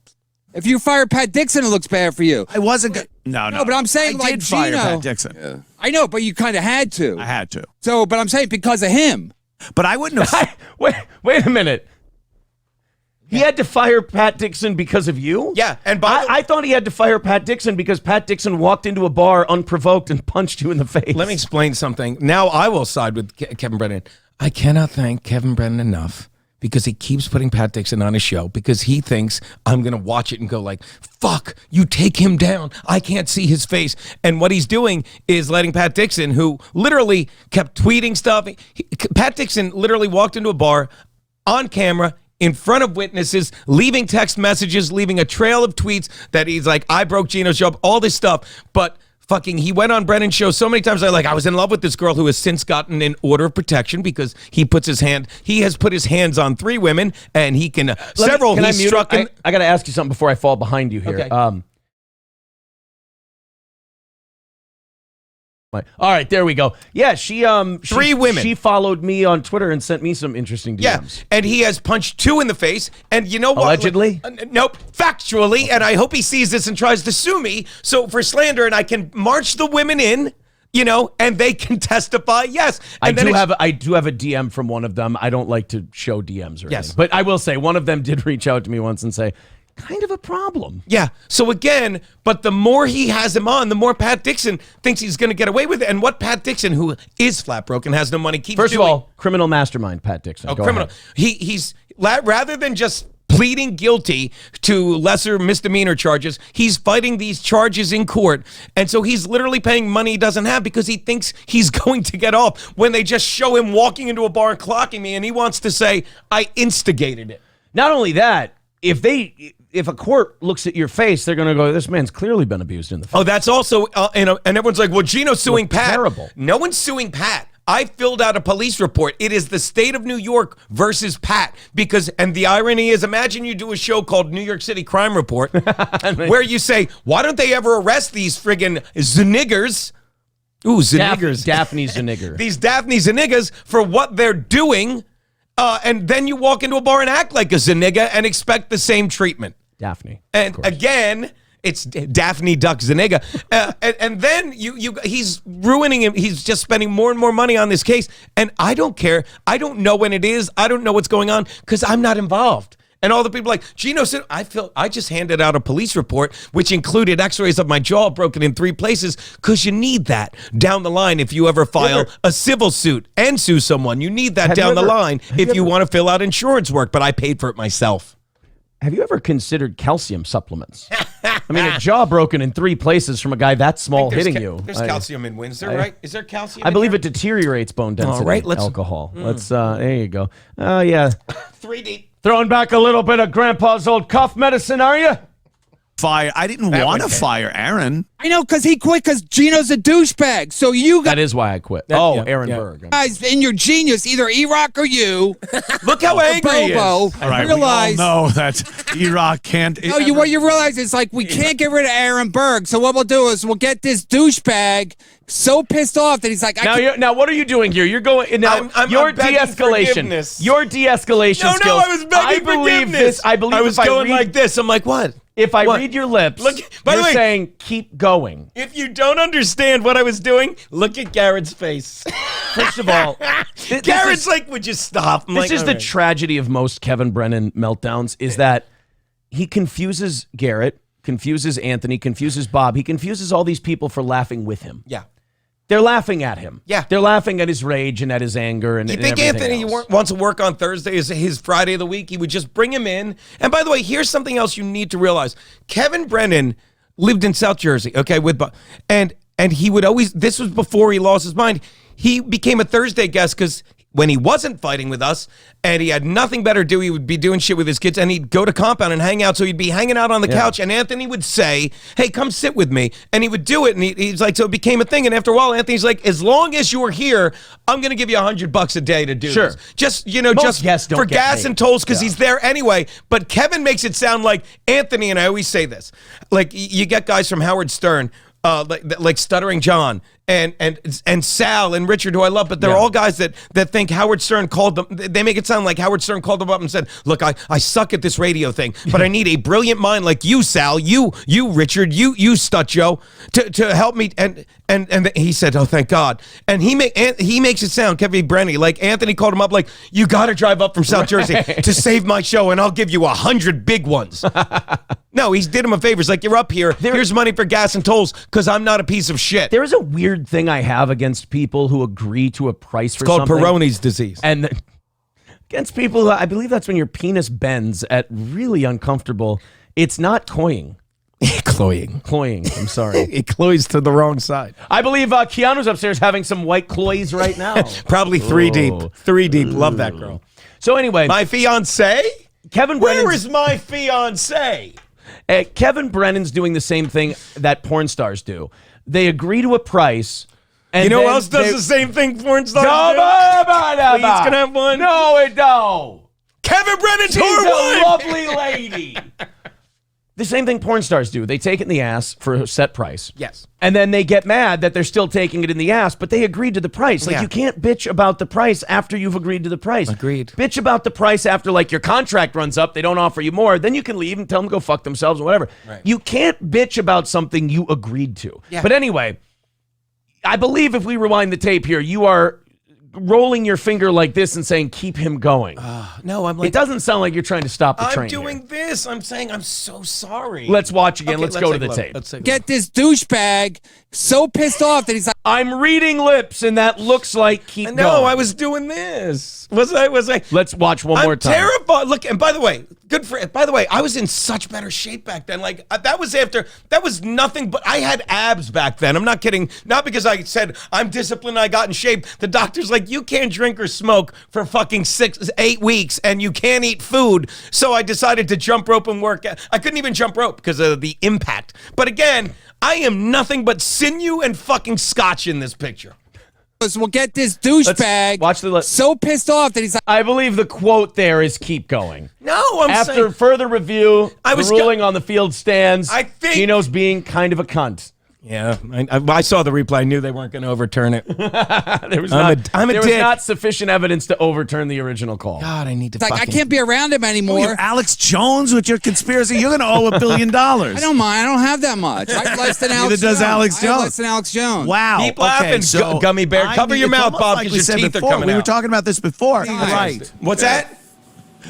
If you fire Pat Dixon, it looks bad for you. I wasn't good. No, No, but I'm saying I like did fire Geno. Pat Dixon. Yeah. I know, but you kind of had to. I had to. So, but I'm saying because of him. But I wouldn't have. Wait a minute. He had to fire Pat Dixon because of you? Yeah, and I thought he had to fire Pat Dixon because Pat Dixon walked into a bar unprovoked and punched you in the face. Let me explain something. Now I will side with Kevin Brennan. I cannot thank Kevin Brennan enough because he keeps putting Pat Dixon on his show because he thinks I'm going to watch it and go like, fuck, you take him down. I can't see his face. And what he's doing is letting Pat Dixon, who literally kept tweeting stuff. Pat Dixon literally walked into a bar on camera in front of witnesses, leaving text messages, leaving a trail of tweets that he's like, I broke Geno's job, all this stuff. But fucking, he went on Brennan's show so many times. I was in love with this girl who has since gotten an order of protection because he has put his hands on 3 women and he can, I got to ask you something before I fall behind you here. Okay. All right, there we go. Yeah, she 3 women. She followed me on Twitter and sent me some interesting DMs. Yeah, and he has punched 2 in the face. And you know what? Allegedly? Nope, factually. And I hope he sees this and tries to sue me. So for slander, and I can march the women in, you know, and they can testify. Yes, and I do have a DM from one of them. I don't like to show DMs or anything, but I will say one of them did reach out to me once and say, kind of a problem. Yeah. So again, but the more he has him on, the more Pat Dixon thinks he's going to get away with it. And what Pat Dixon, who is flat broken, has no money, keeps First doing. of all, criminal mastermind, Pat Dixon. Oh, Go criminal. ahead. He's rather than just pleading guilty to lesser misdemeanor charges, he's fighting these charges in court. And so he's literally paying money he doesn't have because he thinks he's going to get off when they just show him walking into a bar and clocking me. And he wants to say, I instigated it. Not only that, if if a court looks at your face, they're going to go, this man's clearly been abused in the face. Oh, that's also, and everyone's like, well, Geno's suing Pat. Terrible. No one's suing Pat. I filled out a police report. It is the state of New York versus Pat. Because, and the irony is, imagine you do a show called New York City Crime Report where you say, why don't they ever arrest these friggin' zniggers? Ooh, zniggers. Daphne Zuniga. These Daphne Zunigas for what they're doing. And then you walk into a bar and act like a Zuniga and expect the same treatment. Daphne. And again, it's Daphne Duck Zuniga. And then he's ruining him. He's just spending more and more money on this case. And I don't care. I don't know when it is. I don't know what's going on because I'm not involved. And all the people like, Geno said, I just handed out a police report, which included x-rays of my jaw broken in 3 places, because you need that down the line if you ever file a civil suit and sue someone. You need that down the line if you want to fill out insurance work, but I paid for it myself. Have you ever considered calcium supplements? I mean, a jaw broken in 3 places from a guy that small hitting you. There's calcium in Windsor, right? Is there calcium I in believe there? it deteriorates bone density. All right, alcohol. Let's, there you go. Oh, yeah. 3 deep. Throwing back a little bit of Grandpa's old cough medicine, are you? Fire. I didn't want to fire Aaron. I know, because he quit because Geno's a douchebag. So you That is why I quit. Aaron Berg. guys in your genius, either E-Rock or you, Look how angry he is. Bobo, All right, realize. we all know that Iraq can't. No, what you realize is like we can't get rid of Aaron Berg. So what we'll do is we'll get this douchebag so pissed off that he's like, Now what are you doing here? You're going now. I'm your begging de-escalation. forgiveness. Your de-escalation No, skills. I was begging forgiveness. I believe I was if going I read, like this. I'm like, what? If I What? read your lips, Look, by the you're way- saying keep going. If you don't understand what I was doing, look at Garrett's face. First of all, Garrett's like, would you stop? I'm This like, is all the right. tragedy of most Kevin Brennan meltdowns is that he confuses Garrett, confuses Anthony, confuses Bob. He confuses all these people for laughing with him. Yeah. They're laughing at him. Yeah. They're laughing at his rage and at his anger. And You think Anthony wants to work on Thursday is his Friday of the week? He would just bring him in. And by the way, here's something else you need to realize. Kevin Brennan lived in South Jersey, okay, and he would always, this was before he lost his mind. He became a Thursday guest because when he wasn't fighting with us and he had nothing better to do, he would be doing shit with his kids and he'd go to compound and hang out. So he'd be hanging out on the couch and Anthony would say, hey, come sit with me. And he would do it. And he's like, so it became a thing. And after a while, Anthony's like, as long as you're here, I'm going to give you $100 a day to do this. Just, Most guests don't for get gas paid. and tolls because he's there anyway. But Kevin makes it sound like Anthony, and I always say this, like you get guys from Howard Stern, like Stuttering John and Sal and Richard, who I love, but they're all guys that think Howard Stern called them. They make it sound like Howard Stern called them up and said, look, I suck at this radio thing, but I need a brilliant mind like you, Sal, you Richard, you Stut Joe, to help me. And he said, oh, thank God. And he makes it sound, Kevin Brennan, like Anthony called him up like, you got to drive up from South Jersey to save my show and I'll give you 100 big ones. No, he did him a favor. He's like, you're up here. Here's money for gas and tolls because I'm not a piece of shit. There is a weird thing I have against people who agree to a price for It's called something. Peyronie's disease. And against people who, I believe that's when your penis bends at really uncomfortable. It's not cloying. Cloying. Cloying, I'm sorry. It cloys to the wrong side. I believe Keanu's upstairs having some white cloys right now. Probably 3 deep. 3 deep. Love that girl. So anyway, My fiance? Kevin Where Brennan's, is my fiance? Kevin Brennan's doing the same thing that porn stars do. They agree to a price. And You know who then else does they- the same thing porn stars No, do? Please, can I have one? No, it don't. Kevin Brennan She's tour a one. lovely lady. The same thing porn stars do. They take it in the ass for a set price. Yes. And then they get mad that they're still taking it in the ass, but they agreed to the price. Like, Yeah. you can't bitch about the price after you've agreed to the price. Agreed. Bitch about the price after, like, your contract runs up, they don't offer you more, then you can leave and tell them to go fuck themselves or whatever. Right. You can't bitch about something you agreed to. Yeah. But anyway, I believe if we rewind the tape here, you are rolling your finger like this and saying, keep him going. No, I'm like, It doesn't sound like you're trying to stop the I'm train doing here. this. I'm saying I'm so sorry. Let's watch again. Okay, Let's go to take a the look. tape. Let's take a look. get this douchebag so pissed off that he's like, I'm reading lips, and that looks like keep No, going. I was doing this. Was I? Let's watch one more time. I'm terrified. Look, and by the way, I was in such better shape back then. Like that was nothing but I had abs back then. I'm not kidding. Not because I said I'm disciplined, I got in shape. The doctor's like, you can't drink or smoke for fucking 8 weeks and you can't eat food. So I decided to jump rope and work. I couldn't even jump rope because of the impact. But again, I am nothing but sinew and fucking scotch in this picture. We'll get this douchebag watch the so pissed off that he's like, I believe the quote there is keep going. No, I'm After saying further review, the ruling on the field stands. I think Geno's being kind of a cunt. Yeah, I saw the replay. I knew they weren't going to overturn it. There was I'm there was dick. not sufficient evidence to overturn the original call. God, I need to. I can't be around him anymore. You're Alex Jones with your conspiracy. You're going to owe $1 billion. I don't mind. I don't have that much. I have less than Alex Neither does Jones. Alex I have Jones. less than Alex Jones. Wow. Keep laughing, gummy bear. Cover your mouth, Bob, because your teeth are coming We were out. talking about this before. Right. What's that?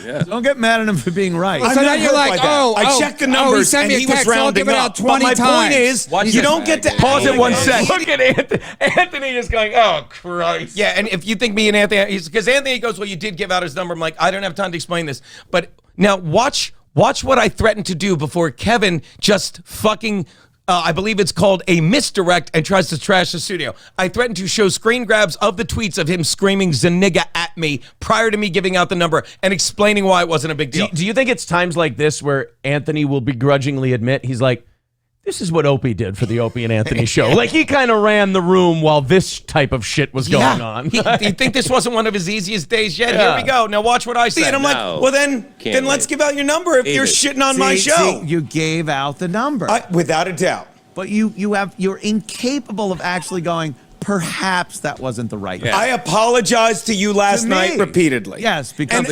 Don't get mad at him for being right. So now you're like, I checked the numbers he sent and me a he was text, I'll rounding give it out up. 20 But my times. point is, Watch you this. don't get to pause it 1 second. Look at Anthony just going, oh, Christ. Yeah, and if you think me and Anthony, because Anthony goes, well, you did give out his number. I'm like, I don't have time to explain this. But now watch what I threatened to do before Kevin just fucking, I believe it's called a misdirect and tries to trash the studio. I threatened to show screen grabs of the tweets of him screaming Zaniga at me prior to me giving out the number and explaining why it wasn't a big deal. Do you think it's times like this where Anthony will begrudgingly admit he's like, this is what Opie did for the Opie and Anthony show. Like he kind of ran the room while this type of shit was going on. You think this wasn't one of his easiest days yet? Yeah. Here we go. Now watch what I say. And I'm like, well then let's give out your number if you're shitting on my show. See, you gave out the number. Without a doubt. But you're incapable of actually going, perhaps that wasn't the right I apologized to you last night repeatedly. Yes, because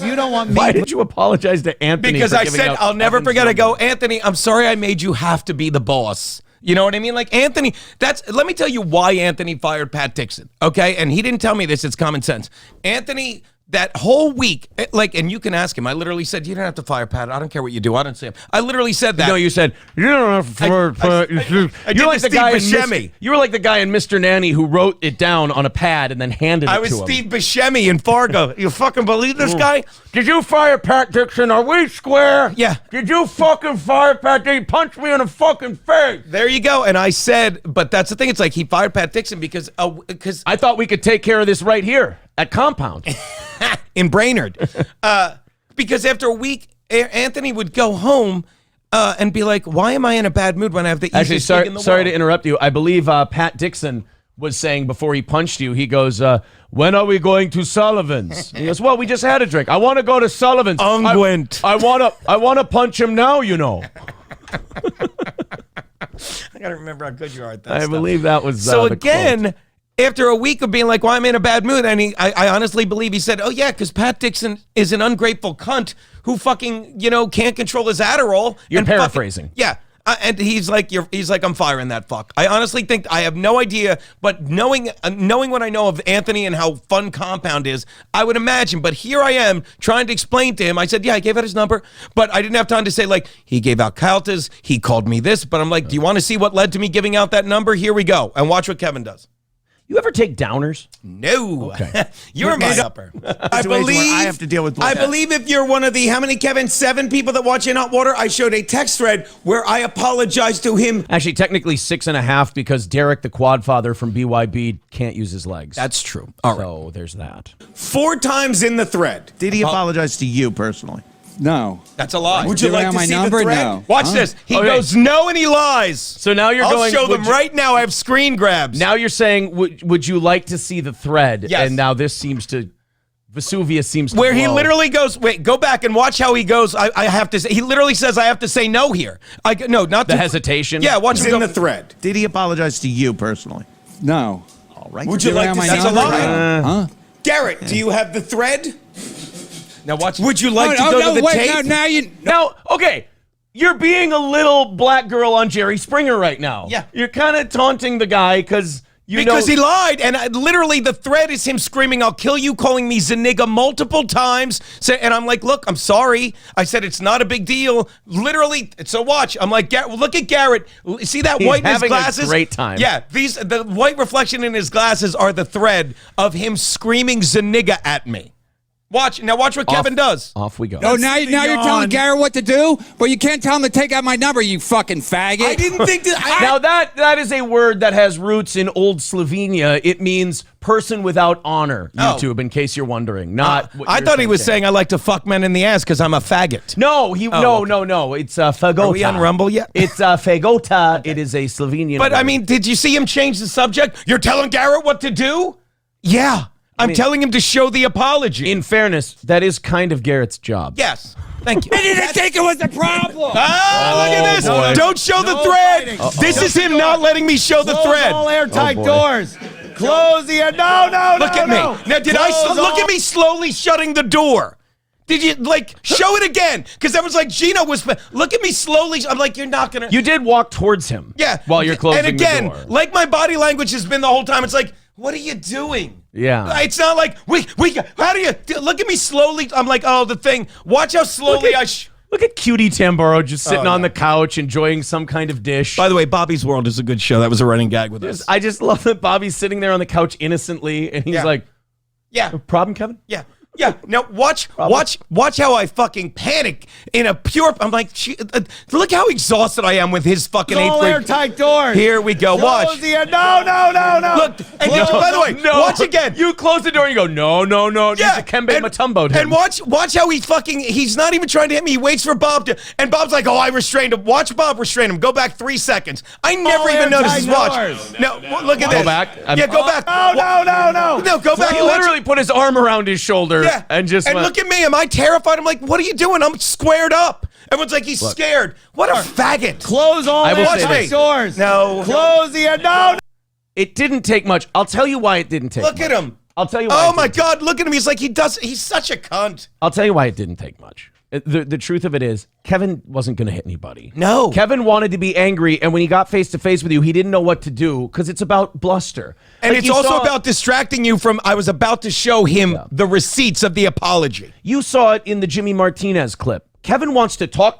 you don't want me. Why did you apologize to Anthony? Because for I giving said, out I'll never Evan's forget. I number? go, Anthony, I'm sorry I made you have to be the boss. You know what I mean? Like Anthony, let me tell you why Anthony fired Pat Dixon. Okay. And he didn't tell me this. It's common sense. Anthony, that whole week, and you can ask him. I literally said, you don't have to fire Pat. I don't care what you do. I don't say him. I literally said that. No, you said you don't have to fire Pat. You're like the guy in Buscemi. You were like the guy in Mr. Nanny who wrote it down on a pad and then handed it to him. I was Steve Buscemi in Fargo. You fucking believe this guy? Did you fire Pat Dixon? Are we square? Yeah. Did you fucking fire Pat Dixon? Punch me in the fucking face. There you go. And I said, but that's the thing. It's like he fired Pat Dixon because I thought we could take care of this right here at Compound. in Brainerd. Because after a week, Anthony would go home and be like, why am I in a bad mood when I have the easiest gig in the world? Sorry to interrupt you. I believe Pat Dixon was saying before he punched you, he goes, when are we going to Sullivan's? He goes, well, we just had a drink. I want to go to Sullivan's. Unguent. I want to punch him now, you know. I gotta remember how good you are at that I stuff. believe that was So the again, quote. after a week of being like, well, I'm in a bad mood, and I honestly believe he said, oh yeah, because Pat Dixon is an ungrateful cunt who fucking, can't control his Adderall. You're and paraphrasing. Yeah. And he's like, I'm firing that fuck. I honestly think, I have no idea, but knowing what I know of Anthony and how fun Compound is, I would imagine. But here I am trying to explain to him. I said, yeah, I gave out his number, but I didn't have time to say, like, he gave out Caltas, he called me this, but I'm like, do you want to see what led to me giving out that number? Here we go. And watch what Kevin does. You ever take downers? No. Okay. You're my upper. I Situation where I have to deal with. I believe if you're one of the, how many, Kevin? 7 people that watch In Hot Water, I showed a text thread where I apologized to him. Actually, technically 6.5 because Derek, the quad father from BYB, can't use his legs. That's true. All right. So there's that. 4 times in the thread. Did he apologize to you personally? No. That's a lie. Would you like to see the thread? No. Watch this. He goes no and he lies. So now you're I'll going. show them right now. I have screen grabs. Now you're saying, would you like to see the thread? Yes. And now this seems to, Vesuvius seems to where he blow. literally goes, wait, go back and watch how he goes. I have to say, he literally says I have to say no here. No, not The to, hesitation? Yeah, watch It's him in go. the thread. Did he apologize to you personally? No. All right. Would you Give like out to my see the number? thread? Huh? Garrett, do you have the thread? Now watch. Would you like to Oh, go no, to the wait, tape? now you. Now, okay, you're being a little black girl on Jerry Springer right now. Yeah. You're kind of taunting the guy because Because he lied, and literally the thread is him screaming, "I'll kill you," calling me Zaniga multiple times. And I'm like, "Look, I'm sorry." I said it's not a big deal. Literally, so watch. I'm like, look at Garrett. See that white in his glasses? A great time. Yeah, the white reflection in his glasses are the thread of him screaming Zaniga at me. Watch what Kevin does. Off we go. Oh, now you're telling Garrett what to do, but you can't tell him to take out my number, you fucking faggot. I didn't think that. Now that is a word that has roots in old Slovenia. It means person without honor. YouTube, in case you're wondering. Not. I thought he was saying I like to fuck men in the ass because I'm a faggot. No, no. It's fagota. Are we on Rumble yet? It's fagota. It is a Slovenian. But word. I mean, did you see him change the subject? You're telling Garrett what to do? Yeah. I'm telling him to show the apology. In fairness, that is kind of Garrett's job. Yes. Thank you. I didn't think it was a problem. Look at this. boy. Don't show the thread. This is him not letting me show the thread. All airtight doors. Close the no. Look at me. Now, look at me slowly shutting the door? Did you, show it again? Because I was like, Geno was, look at me slowly. I'm like, you're not going to. You did walk towards him. Yeah. While you're closing the door. And again, like my body language has been the whole time, it's like, what are you doing? Yeah. It's not like, how do you, look at me slowly. I'm like, oh, the thing. Watch how slowly Look at Cutie Tamburo just sitting on the couch enjoying some kind of dish. By the way, Bobby's World is a good show. That was a running gag with us. I just love that Bobby's sitting there on the couch innocently, and he's like, yeah. Problem, Kevin? Yeah. Yeah. Now watch how I fucking panic in a pure. I'm like, look how exhausted I am with his fucking All 8th grade. airtight doors. Here we go. Watch. Close the no. Look, and by the way, watch again. You close the door and you go, no. Yeah, He's a Kembe Mutombo. And watch how he's not even trying to hit me. He waits for Bob to, and Bob's like, oh, I restrained him. Watch Bob restrain him. Go back 3 seconds. I never even noticed his watch. No, look at this. Go back. Yeah, go back. No. No, go back. He literally put his arm around his shoulder and just went. Look at me. Am I terrified? I'm like, what are you doing? I'm squared up. Everyone's like, he's scared. What a faggot. Close all airtight doors. No. Close the no. It didn't take much. I'll tell you why it didn't take much. Look at him. I'll tell you why. Oh my God, look at him. He's like, he's such a cunt. I'll tell you why it didn't take much. The truth of it is, Kevin wasn't going to hit anybody. No. Kevin wanted to be angry, and when he got face to face with you, he didn't know what to do because it's about bluster. And it's also about distracting you from, I was about to show him the receipts of the apology. You saw it in the Jimmy Martinez clip. Kevin wants to talk.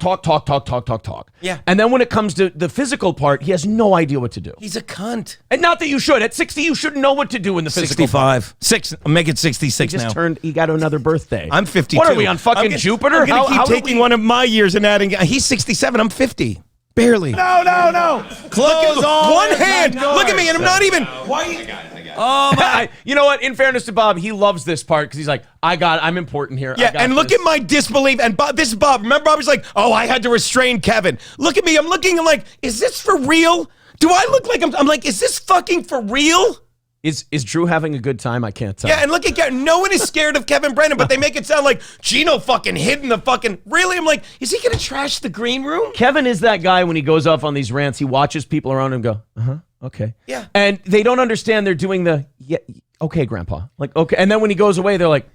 Yeah. And then when it comes to the physical part, he has no idea what to do. He's a cunt. And not that you should. At 60, you shouldn't know what to do in the physical 65. I'll make it 66 now. He got another birthday. I'm 52. What are we on fucking Jupiter? I'm going to keep taking one of my years and adding. He's 67. I'm 50. Barely. No. Close all one airtight hand. doors. Look at me, and I'm not even. I got it. Oh my. You know what? In fairness to Bob, he loves this part because he's like, I'm important here. Yeah, and look at my disbelief. And Bob, this is Bob. Remember, Bob was like, oh, I had to restrain Kevin. Look at me. I'm looking. I'm like, is this for real? Do I look like I'm like, is this fucking for real? Is Drew having a good time? I can't tell. Yeah, and look at Kevin. No one is scared of Kevin Brennan, but they make it sound like Geno fucking hid in the fucking. Really? I'm like, is he going to trash the green room? Kevin is that guy when he goes off on these rants, he watches people around him go, okay. Yeah. And they don't understand they're doing the, okay, Grandpa. Like, okay. And then when he goes away, they're like,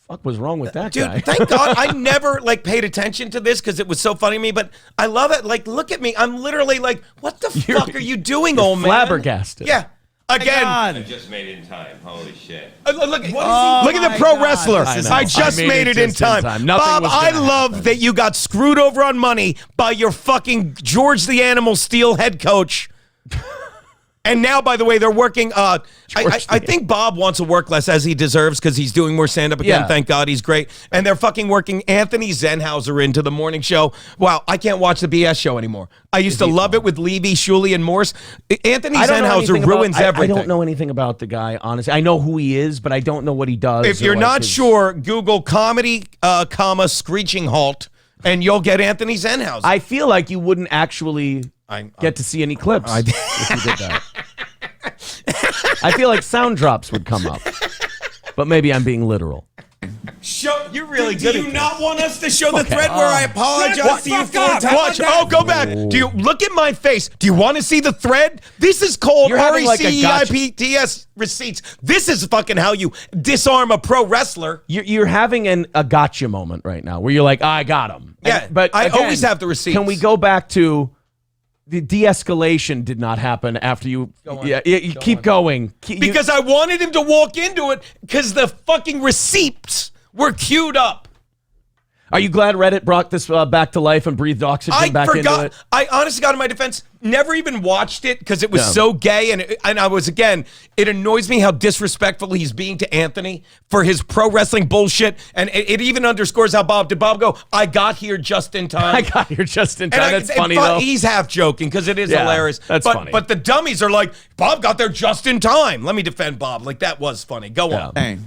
fuck was wrong with that guy? Dude, thank God I never paid attention to this because it was so funny to me, but I love it. Like, look at me. I'm literally like, what the fuck are you doing, old man? Flabbergasted. Yeah. Again. I just made it in time. Holy shit. Look at the pro wrestler. I just made it in time. Bob, I love that you got screwed over on money by your fucking George the Animal Steel head coach. And now, by the way, they're working. I think Bob wants to work less as he deserves because he's doing more stand-up again. Yeah. Thank God he's great. And they're fucking working Anthony Zenhauser into the morning show. Wow, I can't watch the BS show anymore. I used to love it with Levy, Shuley, and Morse. Anthony Zenhauser ruins everything. I don't know anything about the guy, honestly. I know who he is, but I don't know what he does. If you're not sure, Google comedy, screeching halt, and you'll get Anthony Zenhauser. I feel like you wouldn't actually get to see any clips if you did that. I feel like sound drops would come up, but maybe I'm being literal. You're really good. Do you not want us to show the thread where I apologize to you 4 times? Watch. Oh, go back. Do you look at my face? Do you want to see the thread? This is called RECEIPTS receipts. This is fucking how you disarm a pro wrestler. You're having a gotcha moment right now where you're like, I got him. Yeah, but I again, always have the receipts. Can we go back to the de-escalation did not happen after you. Yeah, you keep going. Because I wanted him to walk into it because the fucking receipts were queued up. Are you glad Reddit brought this back to life and breathed oxygen back into it? I honestly got in my defense, never even watched it because it was so gay. And I was, again, it annoys me how disrespectful he's being to Anthony for his pro wrestling bullshit. And it even underscores how did Bob go, I got here just in time. I got here just in time. That's funny, though. He's half joking because it is hilarious. That's funny. But the dummies are like, Bob got there just in time. Let me defend Bob. Like, that was funny. Go on. Hey.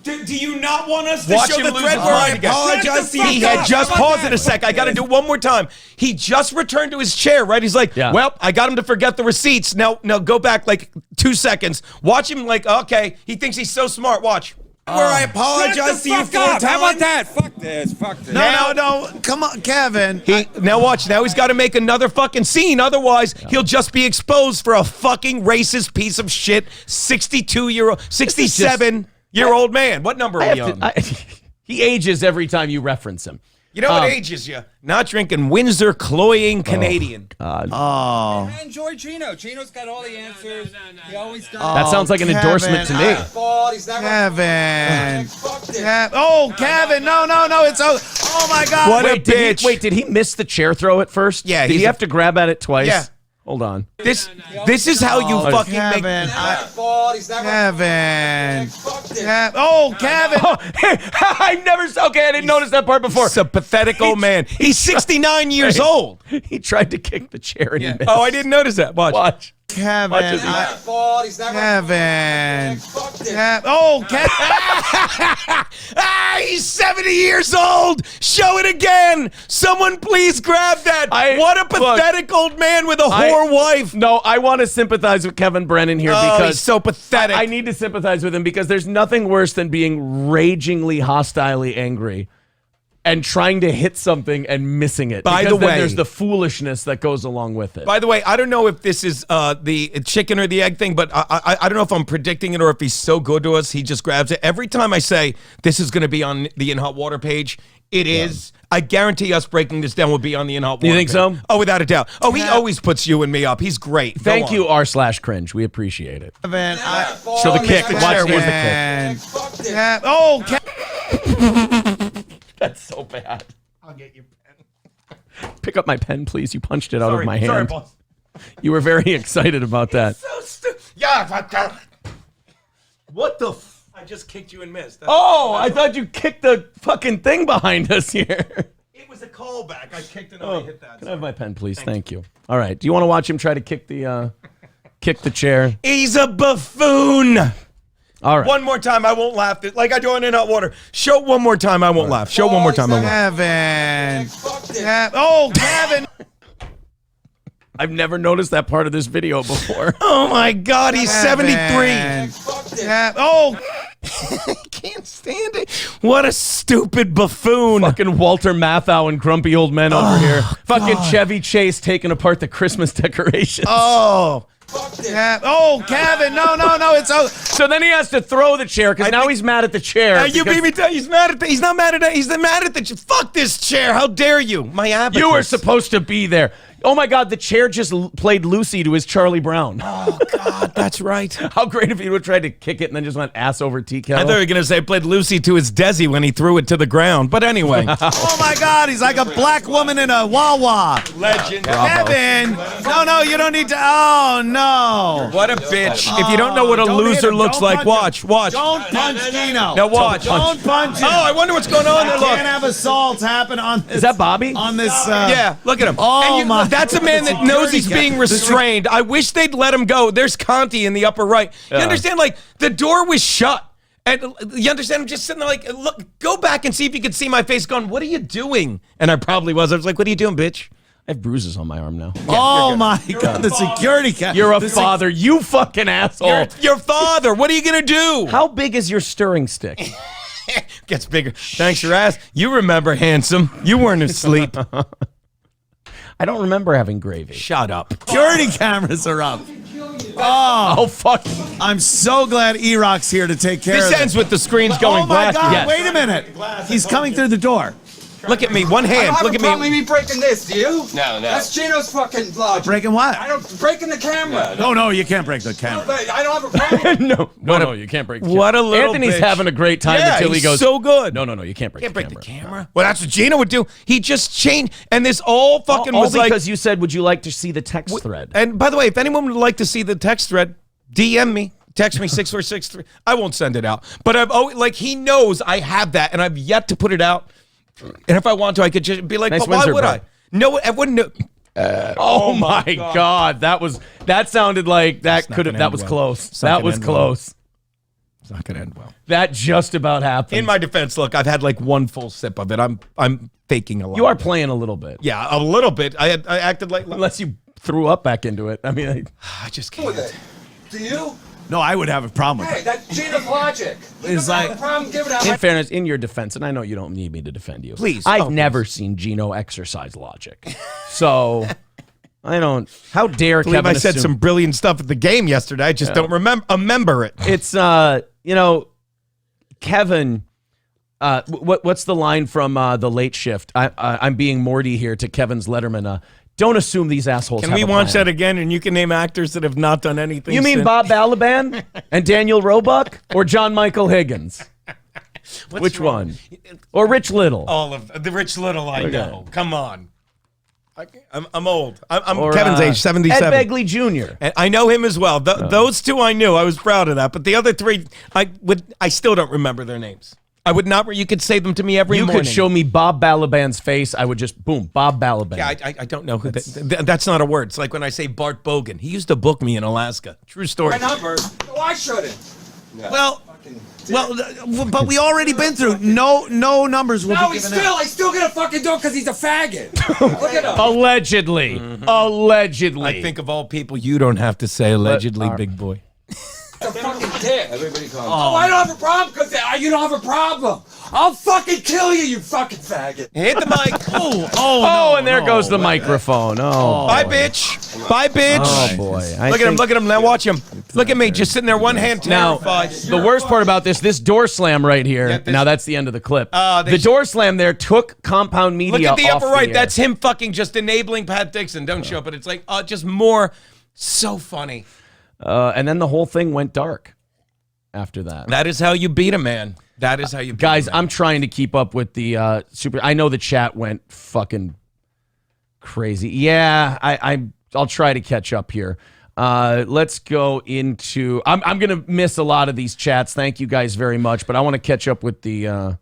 Do you not want us to Watch show him the lose thread his where I mind again. apologize to you? He had just paused it a sec. I got to do it one more time. He just returned to his chair, right? He's like, well, I got him to forget the receipts. Now go back like 2 seconds. Watch him like, okay. He thinks he's so smart. Watch. Where I apologize to you 4 times. How about that? Fuck this. Fuck this. No. Come on, Kevin. Now watch. Now he's got to make another fucking scene. Otherwise, he'll just be exposed for a fucking racist piece of shit 67-year-old man. What number are we on? He ages every time you reference him. You know what ages you? Not drinking Windsor cloying Canadian. I enjoy Geno. Geno's got all the answers. He always does. That sounds like an endorsement to me. Kevin. Kevin. No. It's oh my God. What a Did bitch. did he miss the chair throw at first? Yeah. Did he have to grab at it twice? Yeah. Hold on. This is how you fucking Kevin. make. Kevin. Kevin. I never saw. Okay, I didn't notice that part before. He's a pathetic old man. He's 69 years old. He tried to kick the chair and he missed. Oh, I didn't notice that. Watch. Kevin. Watch Kevin. He's 70 years old. Show it again. Someone please grab that. What a pathetic old man with a whore wife. No, I want to sympathize with Kevin Brennan here Oh, because he's so pathetic. I need to sympathize with him because there's nothing worse than being ragingly, hostilely angry and trying to hit something and missing it. By Because the then way- there's the foolishness that goes along with it. By the way, I don't know if this is the chicken or the egg thing, but I don't know if I'm predicting it or if he's so good to us, he just grabs it. Every time I say this is going to be on the In Hot Water page, it is. I guarantee us breaking this down will be on the In Hot Water You think page. so? Oh, without a doubt. Oh, he always puts you and me up. He's great. Go Thank on. you, r/cringe. We appreciate it. Kevin. Show the kick. Watch, here's the kick. That's so bad. I'll get your pen. Pick up my pen, please. You punched it out of my hand. Sorry, boss. You were very excited about that. So stupid. Yeah. What the I just kicked you and missed. Oh, I thought you kicked the fucking thing behind us here. It was a callback. I kicked it and I hit that. Can I have my pen, please? Thank you. All right. Do you want to watch him try to kick the chair? He's a buffoon. All right. One more time, I won't laugh. Like I do on In Hot Water. Show it one more time, I won't laugh. Show it one more time, I won't laugh. Kevin. Kevin. I've never noticed that part of this video before. Oh my God, he's 73. I can't stand it. What a stupid buffoon. Fucking Walter Matthau and grumpy old men over here. Fucking Chevy Chase taking apart the Christmas decorations. Oh. Kevin. No. It's So then he has to throw the chair because now he's mad at the chair. You beat me to he's mad at he's not mad at it. He's mad at the fuck this chair. How dare you? My abacus. You were supposed to be there. Oh my God, the chair just played Lucy to his Charlie Brown. Oh God, that's right. How great if he would have tried to kick it and then just went ass over tea kettle. I thought you were gonna say played Lucy to his Desi when he threw it to the ground. But anyway. oh my God, he's like a black woman in a Wawa. Legend. Kevin. No, you don't need to. Oh no. What a bitch. If you don't know what a Don't hit loser him. looks Don't like, punch watch. Don't punch Geno. Now watch. Don't punch him. Oh, I wonder what's going on there. I Look. can't have assaults happen on this. Is that Bobby? On this. Yeah, look at him. Oh, my That's a man that God. knows he's being restrained. I wish they'd let him go. There's Conti in the upper right. You understand? Like, the door was shut. And you understand? I'm just sitting there like, look, go back and see if you can see my face going, what are you doing? And I probably was. I was like, what are you doing, bitch? I have bruises on my arm now. Oh my God, the security cat. You're a father, you fucking asshole. Your father. What are you going to do? How big is your stirring stick? Gets bigger. Thanks, your ass. You remember, handsome. You weren't asleep. I don't remember having gravy. Shut up. Security cameras are up. Oh, fuck. I'm so glad E-Rock's here to take care of This this. ends with the screens going Oh my black. God, Yes. wait a minute. He's coming through the door. Look at me, one hand. Look at me breaking this, do you? No. That's Geno's fucking logic. Breaking what? Breaking the camera. No, you can't break the camera. I don't have a problem. No, you can't break the camera. What a little Anthony's bitch. having a great time Yeah, until he he's goes, so good. No, you can't break, Can't break the the camera. camera. Well, that's what Geno would do. He just changed, and this all fucking All was like. because you said, would you like to see the text thread? And by the way, if anyone would like to see the text thread, DM me. Text me 6463. I won't send it out, but I've always like he knows I have that, and I've yet to put it out. And if I want to, I could just be like, Nice but why Windsor, would bro. I? No, I wouldn't. Oh my God, that sounded like that not could have. gonna That end was well. close. It's not That gonna was end well. close. It's not gonna end well. That just about happened. In my defense, look, I've had like one full sip of it. I'm faking a lot. You are playing a little bit. Yeah, a little bit. I acted like Unless you threw up back into it. I mean, I just can't. Do you? No, I would have a problem with Hey, it. that's Geno's logic. It's like- a problem giving out. in fairness, in your defense, and I know you don't need me to defend you. Please. I've Oh, never seen Geno exercise logic. So I don't. How dare I believe Kevin I said assume- some brilliant stuff at the game yesterday. I just don't remember it. It's Kevin. What's the line from the Late Shift? I'm being Morty here to Kevin's Letterman. Don't assume these assholes. Can have we a watch plan. that again? And you can name actors that have not done anything. You mean since. Bob Balaban and Daniel Roebuck or John Michael Higgins? What's Which wrong? one? Or Rich Little? All of the Rich Little. I Okay. know. Come on. I'm old. I'm Or, Kevin's age, 77. Ed Begley Jr. And I know him as well. Those two I knew. I was proud of that. But the other three, I still don't remember their names. I would not. You could say them to me every You morning. could show me Bob Balaban's face. I would just boom, Bob Balaban. Yeah, I don't know who. That's not a word. It's like when I say Bart Bogan. He used to book me in Alaska. True story. My number. No, I shouldn't. Well, but we already been through. No numbers will No, be he's given out. he's still gonna fucking do it because he's a faggot. Look at him. Allegedly. Allegedly. I think of all people, you don't have to say allegedly, big boy. He's a fucking dick. Everybody calm. Oh, I don't have a problem because you don't have a problem. I'll fucking kill you, you fucking faggot. Hit the mic. Oh, and there goes the microphone. Oh, Bye, boy. bitch. Bye, bitch. Oh, boy. Look at him. Look at him. Now watch him. Look at me. Just sitting there, one hand Now, terrified. the worst part about this door slam right here, Yeah, this- now that's the end of the clip. They the sh- door slam there took Compound Media Look at the off upper right. air. That's him fucking just enabling Pat Dixon. Don't show up. But it's like just more. So funny. And then the whole thing went dark after that. That is how you beat a man. That is how you beat Guys, a man. I'm trying to keep up with the super. I know the chat went fucking crazy. Yeah, I'll try to catch up here. Let's go into. I'm gonna miss a lot of these chats. Thank you guys very much, but I want to catch up with the.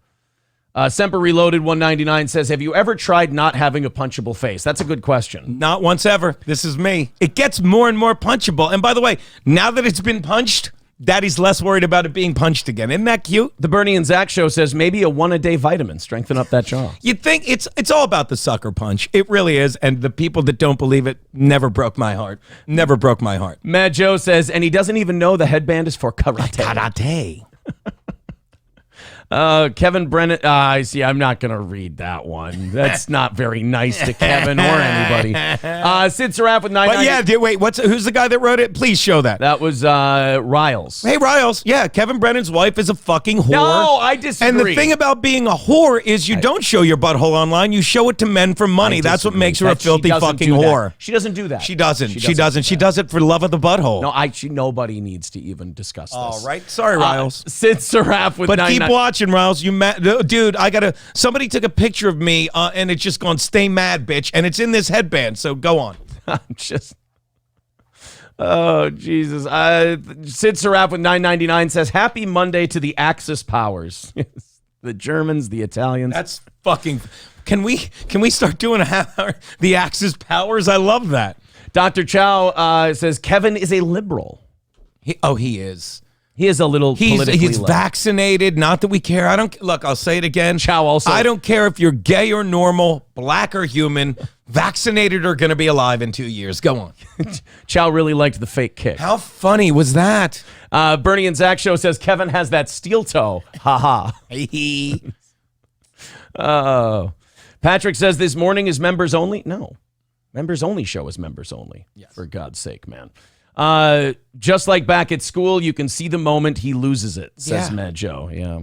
Semper Reloaded 199 says, "Have you ever tried not having a punchable face?" That's a good question. Not once ever. This is me. It gets more and more punchable. And by the way, now that it's been punched, Daddy's less worried about it being punched again. Isn't that cute? The Bernie and Zach show says maybe a 1-a-day vitamin strengthen up that jaw. You'd think it's all about the sucker punch. It really is. And the people that don't believe it never broke my heart. Never broke my heart. Mad Joe says, and he doesn't even know the headband is for karate. Karate. Kevin Brennan. I see. I'm not going to read that one. That's not very nice to Kevin or anybody. Sid Saraf with 990. But yeah, wait, who's the guy that wrote it? Please show that. That was Riles. Hey, Riles. Yeah, Kevin Brennan's wife is a fucking whore. No, I disagree. And the thing about being a whore is you don't show your butthole online. You show it to men for money. That's what makes her a filthy fucking whore. She doesn't do that. She doesn't. She She doesn't. She does it for love of the butthole. No, nobody needs to even discuss this. All right. Sorry, Riles. Sid Saraf with But 990. keep watching, Riles. Dude, somebody took a picture of me and it's just gone, stay mad, bitch. And it's in this headband. So go on. Oh, Jesus. Sid Saraf with 999 says, happy Monday to the Axis powers. The Germans, the Italians. That's fucking, can we start doing a half hour, the Axis powers? I love that. Dr. Chow says, Kevin is a liberal. He is. He is a little politically He's left. vaccinated. Not that we care. Look, I'll say it again. Chow also. I don't care if you're gay or normal, black or human. Vaccinated are going to be alive in 2 years. Go on. Chow really liked the fake kick. How funny was that? Bernie and Zach show says Kevin has that steel toe. Ha ha. Oh. Patrick says this morning is members only. No. Members only show is members only. Yes. For God's sake, man. Just like back at school, you can see the moment he loses it, says Mad Joe. Yeah.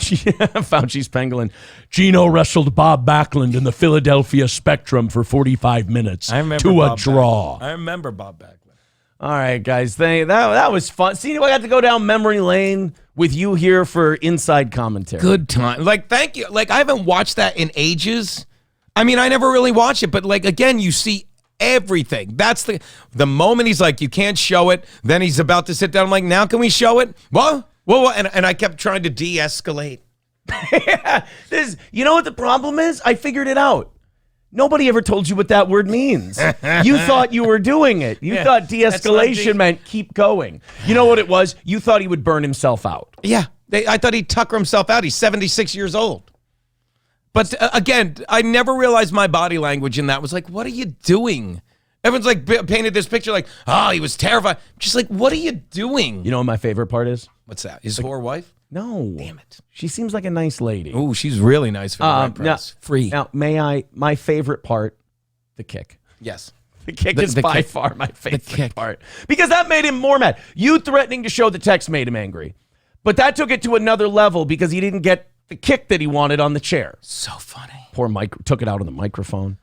Fauci's pangolin. Geno wrestled Bob Backlund in the Philadelphia Spectrum for 45 minutes I remember to Bob a draw. Backlund. I remember Bob Backlund. All right, guys. That was fun. See, I got to go down memory lane with you here for inside commentary. Good time. Like, thank you. Like, I haven't watched that in ages. I mean, I never really watched it, but like, again, you see everything. That's the moment he's like, you can't show it. Then he's about to sit down. I'm like, now can we show it? Well, and I kept trying to de-escalate. You know what the problem is? I figured it out. Nobody ever told you what that word means. You thought you were doing it. You thought de-escalation meant keep going. You know what it was? You thought he would burn himself out. Yeah. I thought he'd tucker himself out. He's 76 years old. But again, I never realized my body language in that was like, what are you doing? Everyone's like painted this picture like, oh, he was terrified. Just like, what are you doing? You know what my favorite part is? What's that? His whore wife? No. Damn it. She seems like a nice lady. Oh, she's really nice for the right price. Free. Now, my favorite part, the kick. Yes. The kick is by kick. far my favorite part. Because that made him more mad. You threatening to show the text made him angry. But that took it to another level because he didn't get the kick that he wanted on the chair. So funny. Poor Mike took it out on the microphone.